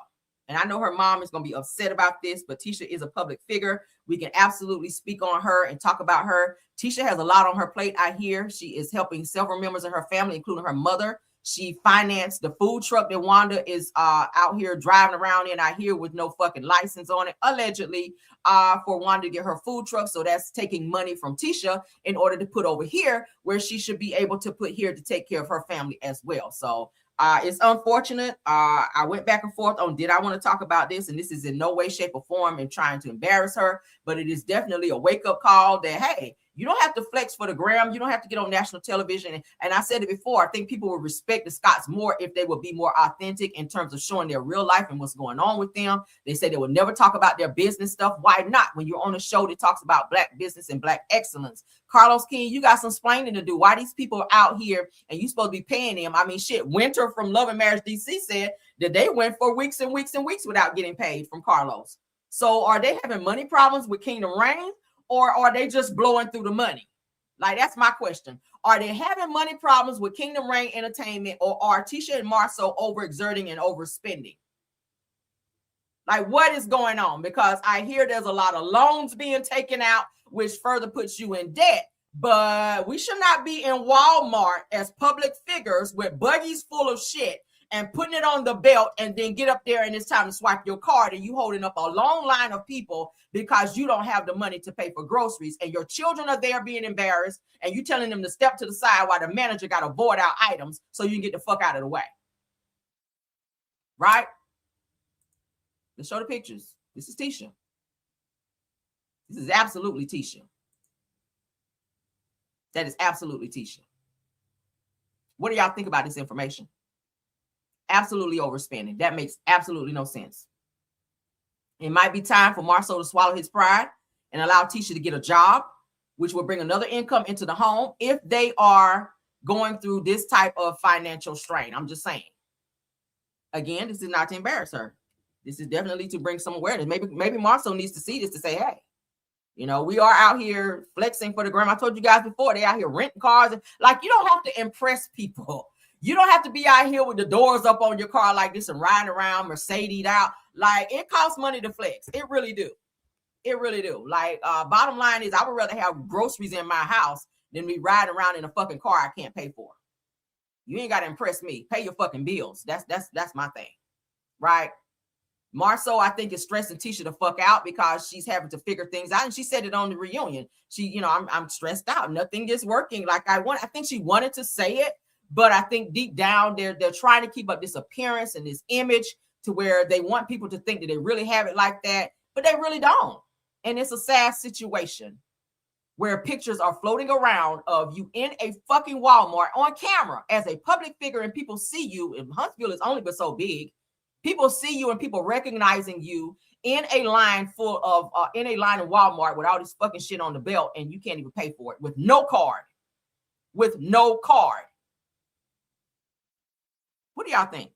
And I know her mom is going to be upset about this, but Tisha is a public figure. We can absolutely speak on her and talk about her. Tisha has a lot on her plate, I hear. She is helping several members of her family, including her mother. She financed the food truck that Wanda is out here driving around in, I hear, with no fucking license on it, allegedly, for Wanda to get her food truck. So that's taking money from Tisha in order to put over here where she should be able to put here to take care of her family as well. So it's unfortunate. I went back and forth on did I want to talk about this, and this is in no way, shape, or form in trying to embarrass her, but it is definitely a wake-up call that, hey, you don't have to flex for the gram. You don't have to get on national television. And I said it before, I think people would respect the Scotts more if they would be more authentic in terms of showing their real life and what's going on with them. They say they would never talk about their business stuff. Why not? When you're on a show that talks about Black business and Black excellence. Carlos King, you got some explaining to do. Why these people are out here and you supposed to be paying them? I mean, shit, Winter from Love and Marriage DC said that they went for weeks and weeks and weeks without getting paid from Carlos. So are they having money problems with Kingdom Reign? Or are they just blowing through the money? Like, that's my question. Are they having money problems with Kingdom Reign Entertainment, or are Tisha and Marceau overexerting and overspending? Like, what is going on? Because I hear there's a lot of loans being taken out, which further puts you in debt. But we should not be in Walmart as public figures with buggies full of shit and putting it on the belt and then get up there and it's time to swipe your card and you holding up a long line of people because you don't have the money to pay for groceries and your children are there being embarrassed and you telling them to step to the side while the manager got to void out items so you can get the fuck out of the way. Right? Let's show the pictures. This is Tisha. This is absolutely Tisha. That is absolutely Tisha. What do y'all think about this information? Absolutely overspending. That makes absolutely no sense. It might be time for Marceau to swallow his pride and allow Tisha to get a job, which will bring another income into the home if they are going through this type of financial strain. I'm just saying. Again, this is not to embarrass her. This is definitely to bring some awareness. Maybe Marceau needs to see this to say, hey, you know, we are out here flexing for the gram. I told you guys before, they out here renting cars. Like, you don't have to impress people. You don't have to be out here with the doors up on your car like this and riding around Mercedes out. Like, it costs money to flex. It really do. It really do. Like, bottom line is, I would rather have groceries in my house than be riding around in a fucking car I can't pay for. You ain't got to impress me. Pay your fucking bills. That's my thing, right? Marceau, I think, is stressing Tisha the fuck out because she's having to figure things out. And she said it on the reunion. She, you know, I'm stressed out. Nothing is working like I want. I think she wanted to say it, but I think deep down they're trying to keep up this appearance and this image to where they want people to think that they really have it like that, but they really don't. And it's a sad situation where pictures are floating around of you in a fucking Walmart on camera as a public figure, and people see you. And Huntsville is only but so big. People see you and people recognizing you in a line full of in Walmart with all this fucking shit on the belt, and you can't even pay for it with no card. With no card. What do y'all think?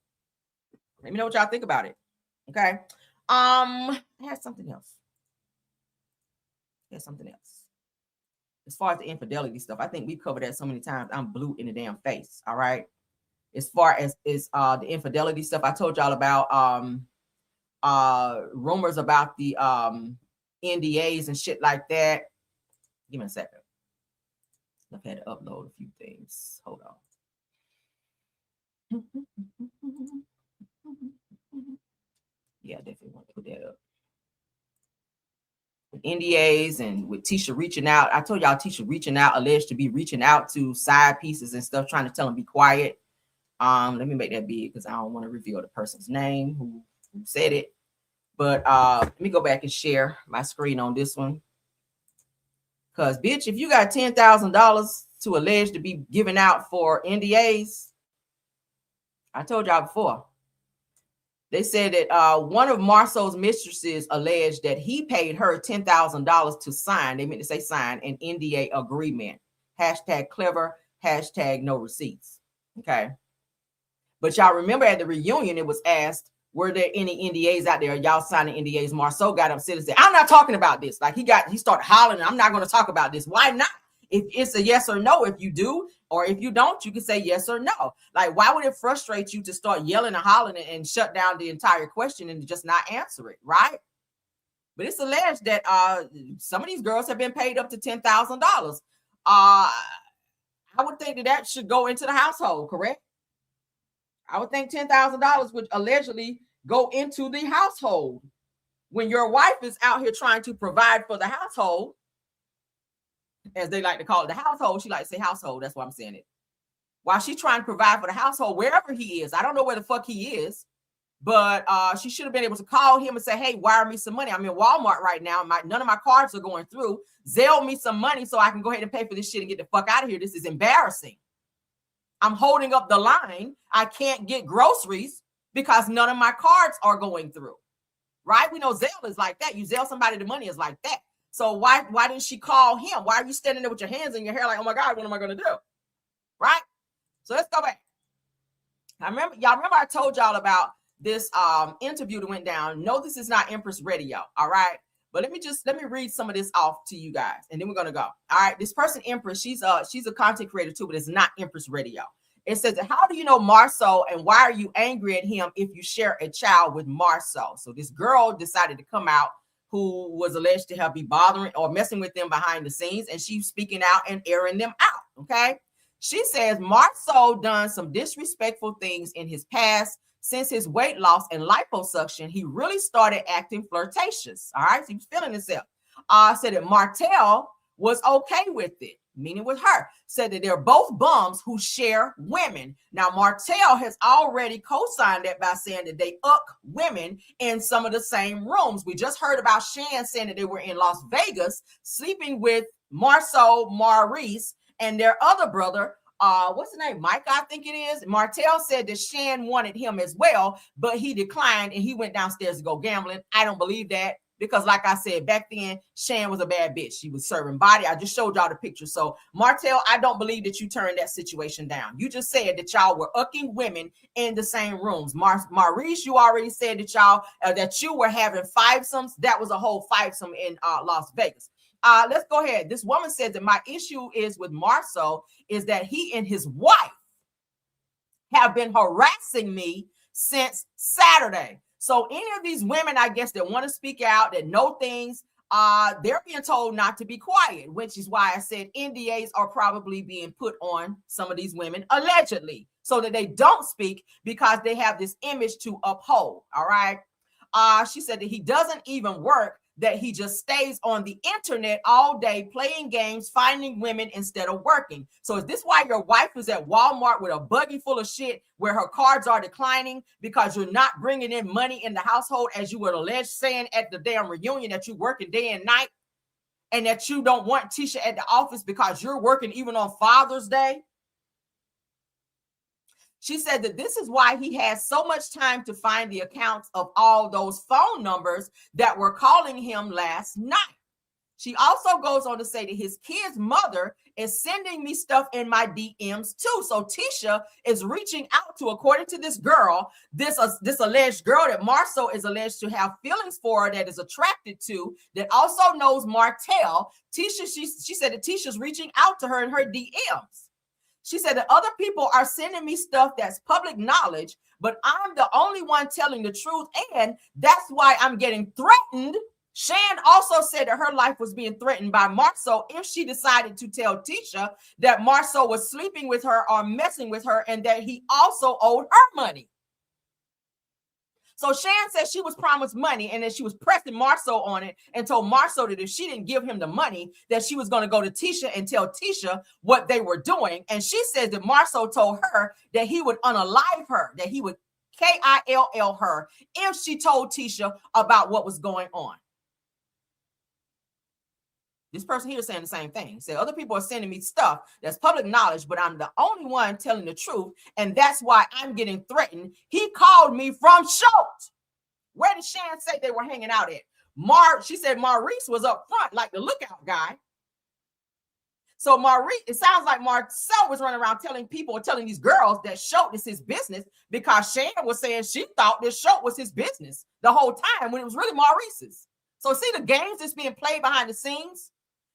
Let me know what y'all think about it. Okay. I had something else. As far as the infidelity stuff, I think we've covered that so many times. I'm blue in the damn face. All right. As far as the infidelity stuff, I told y'all about rumors about the NDAs and shit like that. Give me a second. I've had to upload a few things. Hold on. Yeah, I definitely want to put that up. NDAs and with Tisha reaching out. I told y'all Tisha reaching out, alleged to be reaching out to side pieces and stuff, trying to tell them be quiet. Let me make that big because I don't want to reveal the person's name who said it. But let me go back and share my screen on this one. Because, bitch, if you got $10,000 to allege to be given out for NDAs, I told y'all before. They said that one of Marceau's mistresses alleged that he paid her $10,000 to sign. They meant to say sign an NDA agreement. Hashtag clever. Hashtag no receipts. Okay. But y'all remember at the reunion, it was asked, were there any NDAs out there? Y'all signing NDAs? Marceau got upset and said, I'm not talking about this. Like he started hollering, I'm not going to talk about this. Why not? If it's a yes or no, if you do, or if you don't, you can say yes or no. Like, why would it frustrate you to start yelling and hollering and shut down the entire question and just not answer it, right? But it's alleged that some of these girls have been paid up to $10,000. I would think that should go into the household, correct? I would think $10,000 would allegedly go into the household. When your wife is out here trying to provide for the household, as they like to call it, the household, she likes to say household, that's why I'm saying it. While she's trying to provide for the household, wherever he is, I don't know where the fuck he is, but she should have been able to call him and say, hey, wire me some money. I'm in Walmart right now. None of my cards are going through. Zelle me some money so I can go ahead and pay for this shit and get the fuck out of here. This is embarrassing. I'm holding up the line. I can't get groceries because none of my cards are going through, right? We know Zelle is like that. You Zelle somebody the money is like that. So why didn't she call him? Why are you standing there with your hands in your hair like, oh my God, what am I going to do? Right? So let's go back. Y'all remember I told y'all about this interview that went down. No, this is not Empress Radio. All right. But let me read some of this off to you guys, and then we're gonna go. All right, this person, Empress, she's a content creator too, but it's not Empress Radio. It says, how do you know Marceau, and why are you angry at him if you share a child with Marceau? So this girl decided to come out who was alleged to have be bothering or messing with them behind the scenes, and she's speaking out and airing them out. Okay, she says Marceau done some disrespectful things in his past. Since his weight loss and liposuction, he really started acting flirtatious. All right, so he was feeling himself. Said that Martell was okay with it, meaning with her. Said that they're both bums who share women. Now, Martell has already co-signed that by saying that they women in some of the same rooms. We just heard about Shan saying that they were in Las Vegas sleeping with Marceau, Maurice, and their other brother, what's the name? Mike, I think it is. Martell said that Shan wanted him as well, but he declined and he went downstairs to go gambling. I don't believe that because, like I said, back then, Shan was a bad bitch. She was serving body. I just showed y'all the picture. So, Martell, I don't believe that you turned that situation down. You just said that y'all were ucking women in the same rooms. Maurice, you already said that y'all that you were having fivesomes. That was a whole fivesome in Las Vegas. Let's go ahead. This woman said that my issue is with Marceau is that he and his wife have been harassing me since Saturday. So any of these women, I guess, that want to speak out, that know things, they're being told not to be quiet, which is why I said NDAs are probably being put on some of these women, allegedly, so that they don't speak because they have this image to uphold. All right. She said that he doesn't even work, that he just stays on the internet all day playing games, finding women instead of working. So is this why your wife is at Walmart with a buggy full of shit where her cards are declining because you're not bringing in money in the household, as you were alleged saying at the damn reunion that you working day and night, and that you don't want Tisha at the office because you're working even on Father's Day? She said that this is why he has so much time to find the accounts of all those phone numbers that were calling him last night. She also goes on to say that his kid's mother is sending me stuff in my DMs too. So Tisha is reaching out to, according to this girl, this alleged girl that Marceau is alleged to have feelings for, that is attracted to, that also knows Martell. Tisha, she said that Tisha's reaching out to her in her DMs. She said that other people are sending me stuff that's public knowledge, but I'm the only one telling the truth, and that's why I'm getting threatened. Shan also said that her life was being threatened by Marceau if she decided to tell Tisha that Marceau was sleeping with her or messing with her, and that he also owed her money. So Shan said she was promised money, and that she was pressing Marceau on it, and told Marceau that if she didn't give him the money, that she was going to go to Tisha and tell Tisha what they were doing. And she says that Marceau told her that he would unalive her, that he would kill her if she told Tisha about what was going on. This person here is saying the same thing. He said, other people are sending me stuff that's public knowledge, but I'm the only one telling the truth, and that's why I'm getting threatened. He called me from Schultz. Where did Shan say they were hanging out at? She said Maurice was up front, like the lookout guy. So Maurice, it sounds like Marcel was running around telling people, or telling these girls that Schultz is his business, because Shan was saying she thought that Schultz was his business the whole time when it was really Maurice's. So see the games that's being played behind the scenes?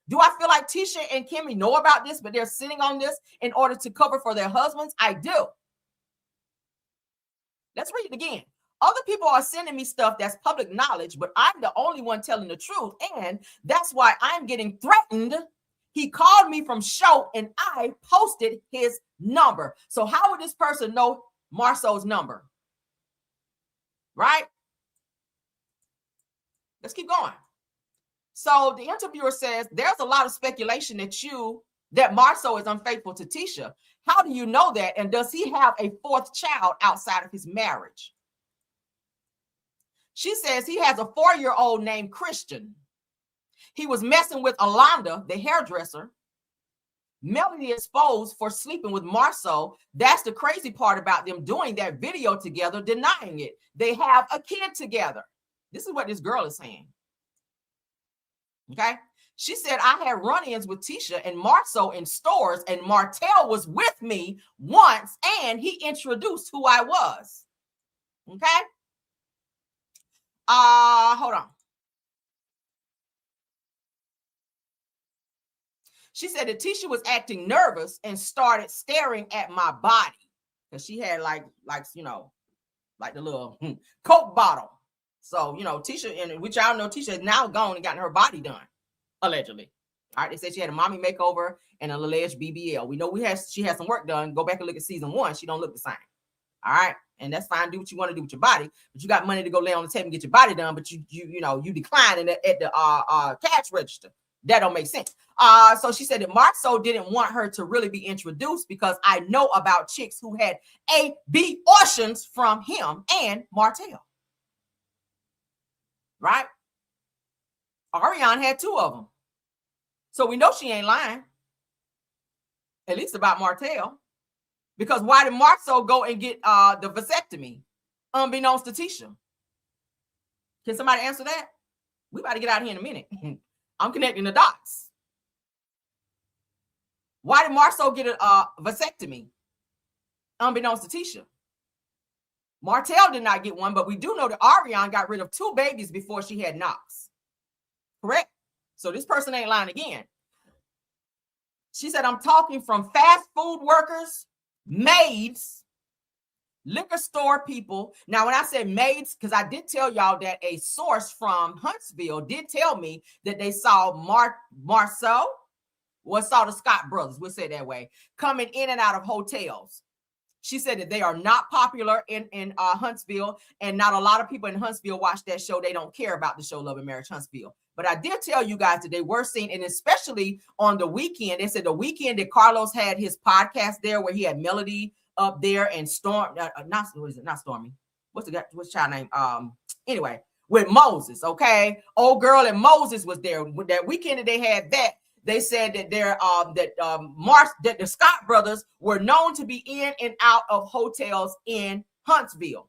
Do I feel like Tisha and Kimmy know about this, but they're sitting on this in order to cover for their husbands? I do. Let's read it again. Other people are sending me stuff that's public knowledge, but I'm the only one telling the truth, and that's why I'm getting threatened. He called me from Schultz, and I posted his number. So how would this person know Marceau's number? Right? Let's keep going. So the interviewer says, there's a lot of speculation that Marceau is unfaithful to Tisha. How do you know that? And does he have a fourth child outside of his marriage? She says he has a 4-year-old named Christian. He was messing with Alonda, the hairdresser. Melody exposed for sleeping with Marceau. That's the crazy part about them doing that video together, denying it. They have a kid together. This is what this girl is saying. Okay. She said, I had run-ins with Tisha and Marceau in stores, and Martell was with me once, and he introduced who I was. Okay. Hold on. She said that Tisha was acting nervous and started staring at my body, because she had like the little Coke bottle. So, Tisha, and which y'all know Tisha is now gone and gotten her body done, allegedly. All right, they said she had a mommy makeover and an alleged BBL. We know she had some work done. Go back and look at season 1. She don't look the same. All right, and that's fine. Do what you want to do with your body, but you got money to go lay on the table and get your body done. But you decline at the cash register. That don't make sense. So she said that Marceau didn't want her to really be introduced because I know about chicks who had abortions from him and Martell. Right? Ariane had 2 of them. So we know she ain't lying. At least about Martell. Because why did Marceau go and get the vasectomy unbeknownst to Tisha? Can somebody answer that? We about to get out of here in a minute. I'm connecting the dots. Why did Marceau get a vasectomy unbeknownst to Tisha? Martell did not get one, but we do know that Ariane got rid of 2 babies before she had Knox. Correct? So this person ain't lying again. She said, I'm talking from fast food workers, maids, liquor store people. Now, when I said maids, because I did tell y'all that a source from Huntsville did tell me that they saw Marceau, saw the Scott brothers, we'll say it that way, coming in and out of hotels. She said that they are not popular in Huntsville, and not a lot of people in Huntsville watch that show. They don't care about the show Love and Marriage Huntsville. But I did tell you guys that they were seen, and especially on the weekend. They said the weekend that Carlos had his podcast there, where he had Melody up there and Storm, not Stormy. What's child name? Anyway, with Moses. Okay, old girl and Moses was there. With that weekend that they had that. They said that that the Scott brothers were known to be in and out of hotels in Huntsville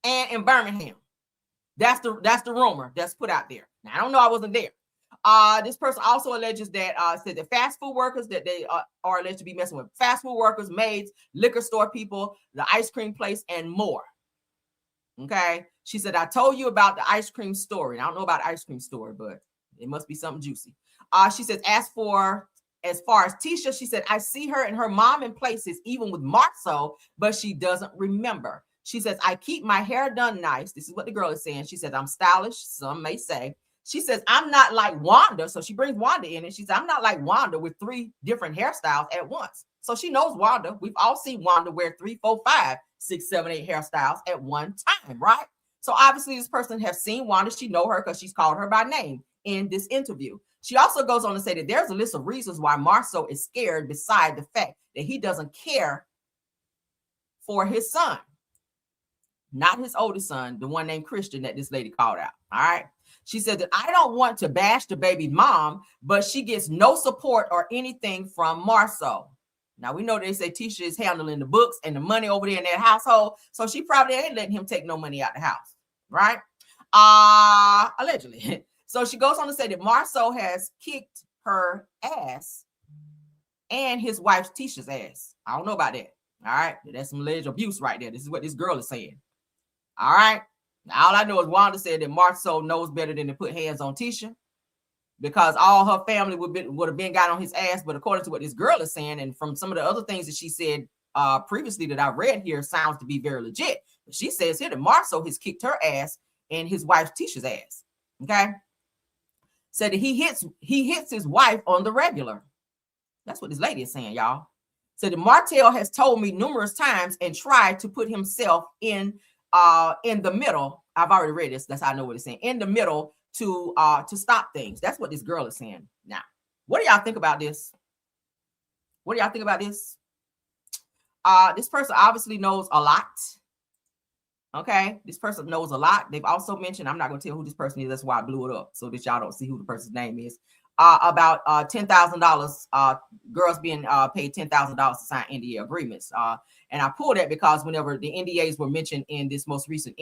and in Birmingham. That's the rumor that's put out there. Now, I don't know, I wasn't there. This person also alleges that said that fast food workers, that they are alleged to be messing with fast food workers, maids, liquor store people, the ice cream place, and more. Okay. She said, I told you about the ice cream story. I don't know about the ice cream story, but it must be something juicy. She says, as far as Tisha, she said, I see her and her mom in places, even with Marceau, but she doesn't remember. She says, I keep my hair done nice. This is what the girl is saying. She says, I'm stylish, some may say. She says, I'm not like Wanda. So she brings Wanda in, and she says, I'm not like Wanda with 3 different hairstyles at once. So she knows Wanda. We've all seen Wanda wear 3, 4, 5, 6, 7, 8 hairstyles at one time, right? So obviously this person has seen Wanda. She know her because she's called her by name in this interview. She also goes on to say that there's a list of reasons why Marceau is scared, beside the fact that he doesn't care for his son. Not his oldest son, the one named Christian that this lady called out. All right. She said that I don't want to bash the baby mom, but she gets no support or anything from Marceau. Now, we know they say Tisha is handling the books and the money over there in that household, so she probably ain't letting him take no money out the house, right? Allegedly. So she goes on to say that Marceau has kicked her ass and his wife Tisha's ass. I don't know about that. All right. That's some alleged abuse right there. This is what this girl is saying. All right. Now, all I know is Wanda said that Marceau knows better than to put hands on Tisha, because all her family would have been got on his ass. But according to what this girl is saying, and from some of the other things that she said previously that I read here, sounds to be very legit. But she says here that Marceau has kicked her ass and his wife Tisha's ass. Okay. Said that he hits his wife on the regular. That's what this lady is saying, y'all. So the Martell has told me numerous times and tried to put himself in the middle. I've already read this. That's how I know what it's saying. In the middle to stop things. That's what this girl is saying. Now, what do y'all think about this? What do y'all think about this? This person obviously knows a lot. Okay, this person knows a lot. They've also mentioned, I'm not going to tell who this person is. That's why I blew it up, so that y'all don't see who the person's name is. About $10,000, girls being paid $10,000 to sign NDA agreements. And I pulled that because whenever the NDAs were mentioned in this most recent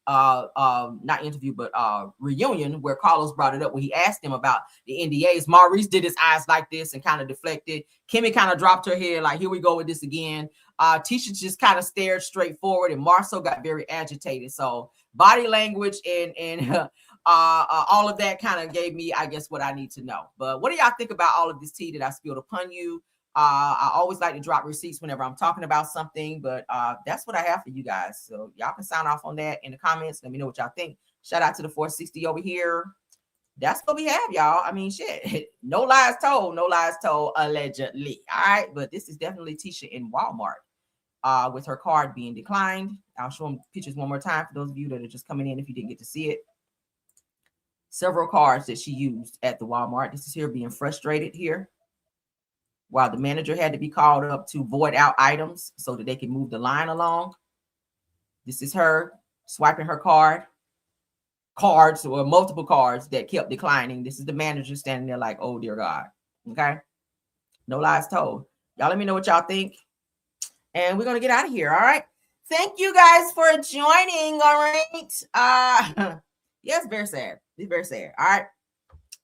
not interview, but reunion, where Carlos brought it up, where he asked him about the NDAs, Maurice did his eyes like this and kind of deflected. Kimmy kind of dropped her head like, here we go with this again. Tisha just kind of stared straight forward, and Marceau got very agitated. So body language and all of that kind of gave me, I guess, what I need to know. But what do y'all think about all of this tea that I spilled upon you? I always like to drop receipts whenever I'm talking about something, but that's what I have for you guys. So y'all can sign off on that in the comments. Let me know what y'all think. Shout out to the 460 over here. That's what we have, y'all. I mean, shit. No lies told, allegedly. All right. But this is definitely Tisha in Walmart with her card being declined. I'll show them pictures one more time for those of you that are just coming in if you didn't get to see it. Several cards that she used at the Walmart. This is her being frustrated here, while the manager had to be called up to void out items so that they can move the line along. This is her swiping her cards or multiple cards that kept declining. This is the manager standing there like, oh, dear God. Okay. No lies told. Y'all let me know what y'all think. And we're going to get out of here. All right. Thank you guys for joining. All right. Yeah, it's very sad. It's very sad. All right.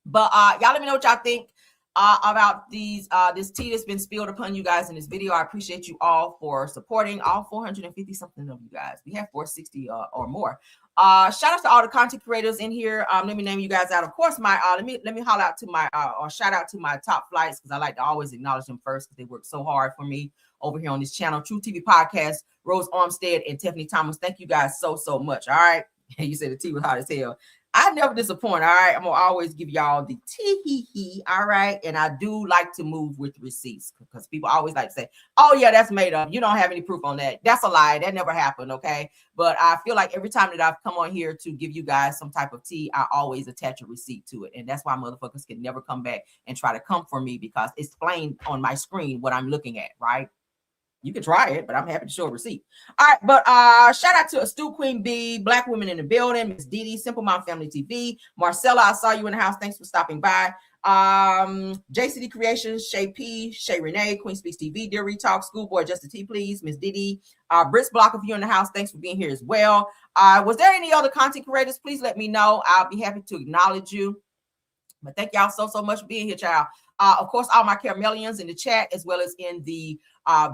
But y'all let me know what y'all think about this tea that's been spilled upon you guys in this video. I appreciate you all for supporting all 450 something of you guys. We have 460 or more. Shout out to all the content creators in here. Let me name you guys out. Of course, my let me holler out to my or shout out to my top flights, because I like to always acknowledge them first because they work so hard for me over here on this channel. True TV Podcast, Rose Armstead, and Tiffany Thomas. Thank you guys so much. All right. You said the tea was hot as hell. I never disappoint. All right. I'm going to always give y'all the tea. All right. And I do like to move with receipts because people always like to say, oh, yeah, that's made up. You don't have any proof on that. That's a lie. That never happened. Okay. But I feel like every time that I've come on here to give you guys some type of tea, I always attach a receipt to it. And that's why motherfuckers can never come back and try to come for me because it's plain on my screen what I'm looking at. Right. You can try it, but I'm happy to show a receipt. All right, but shout out to Astute Queen B, Black Women in the Building, Miss Dee, Simple Mom Family TV, Marcella, I saw you in the house. Thanks for stopping by. JCD Creations, Shay P, Shay Renee, Queen Speaks TV, Dear Retalk, Schoolboy, Just a T, please, Miss Didi, Brits Block, if you're in the house, thanks for being here as well. Was there any other content creators? Please let me know. I'll be happy to acknowledge you. But thank y'all so much for being here, child. Of course, all my caramelians in the chat as well as in the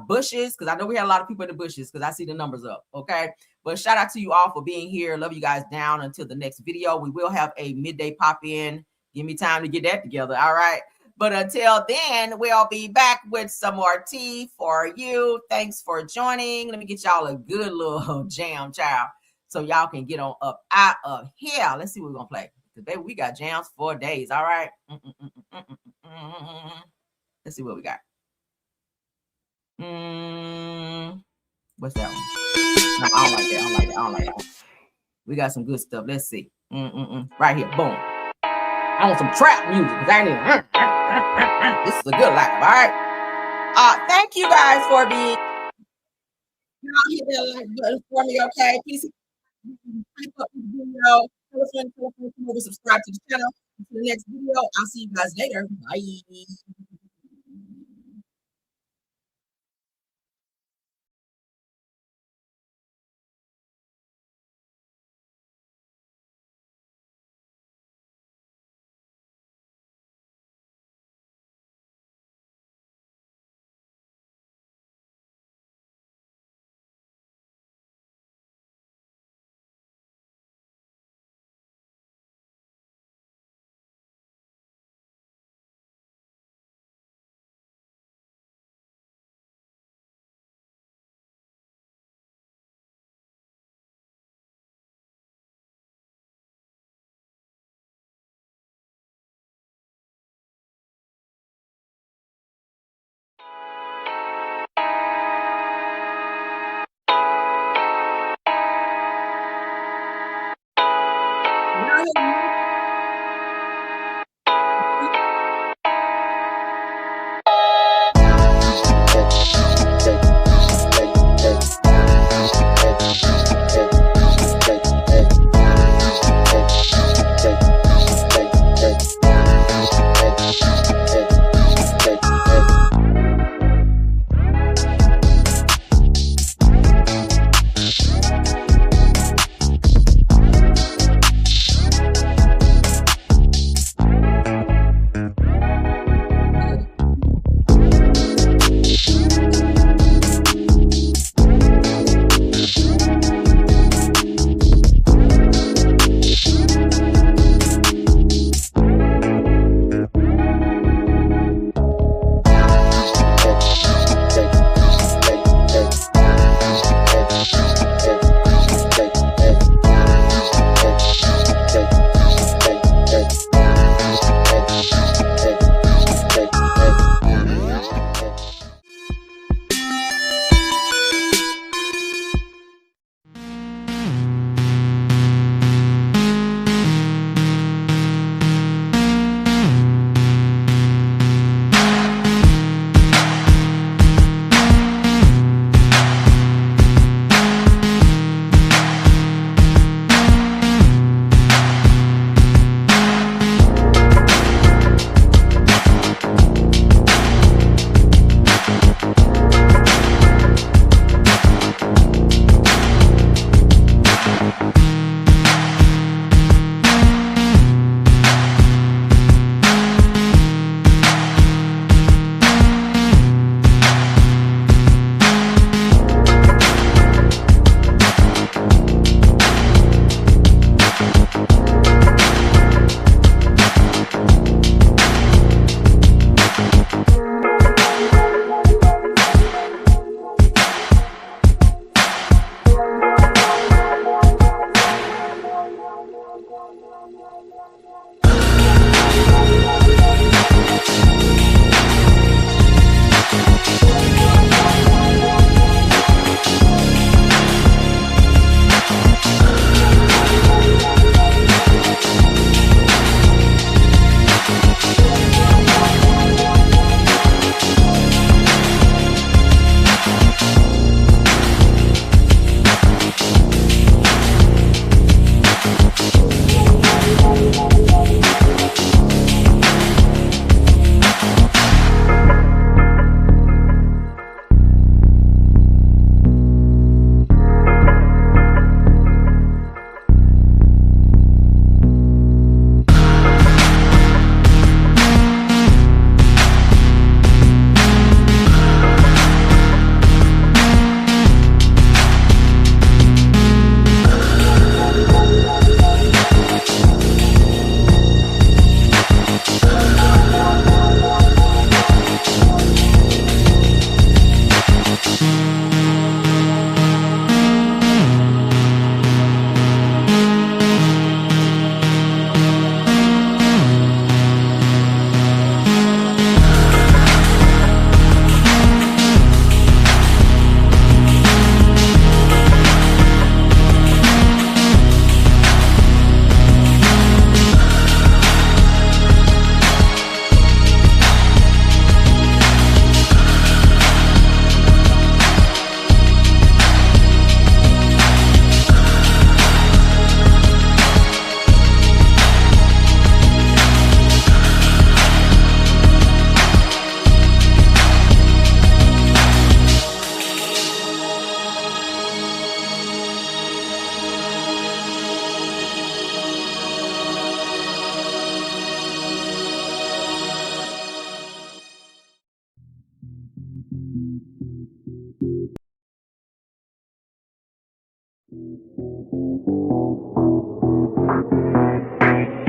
bushes, because I know we had a lot of people in the bushes because I see the numbers up. Okay. But shout out to you all for being here. Love you guys down until the next video. We will have a midday pop in. Give me time to get that together. All right. But until then, we'll be back with some more tea for you. Thanks for joining. Let me get y'all a good little jam, child, so y'all can get on up out of here. Let's see what we're going to play. Baby, we got jams for days. All right. Let's see what we got. What's that one? No, I don't like that. I don't like that. We got some good stuff. Let's see. Right here. Boom. I want some trap music because I need. This is a good life. All right. Thank you guys for being. Y'all hit that like button for me, okay? Please type up this video. Tell a friend, come over, subscribe to the channel. Until the next video, I'll see you guys later. Bye.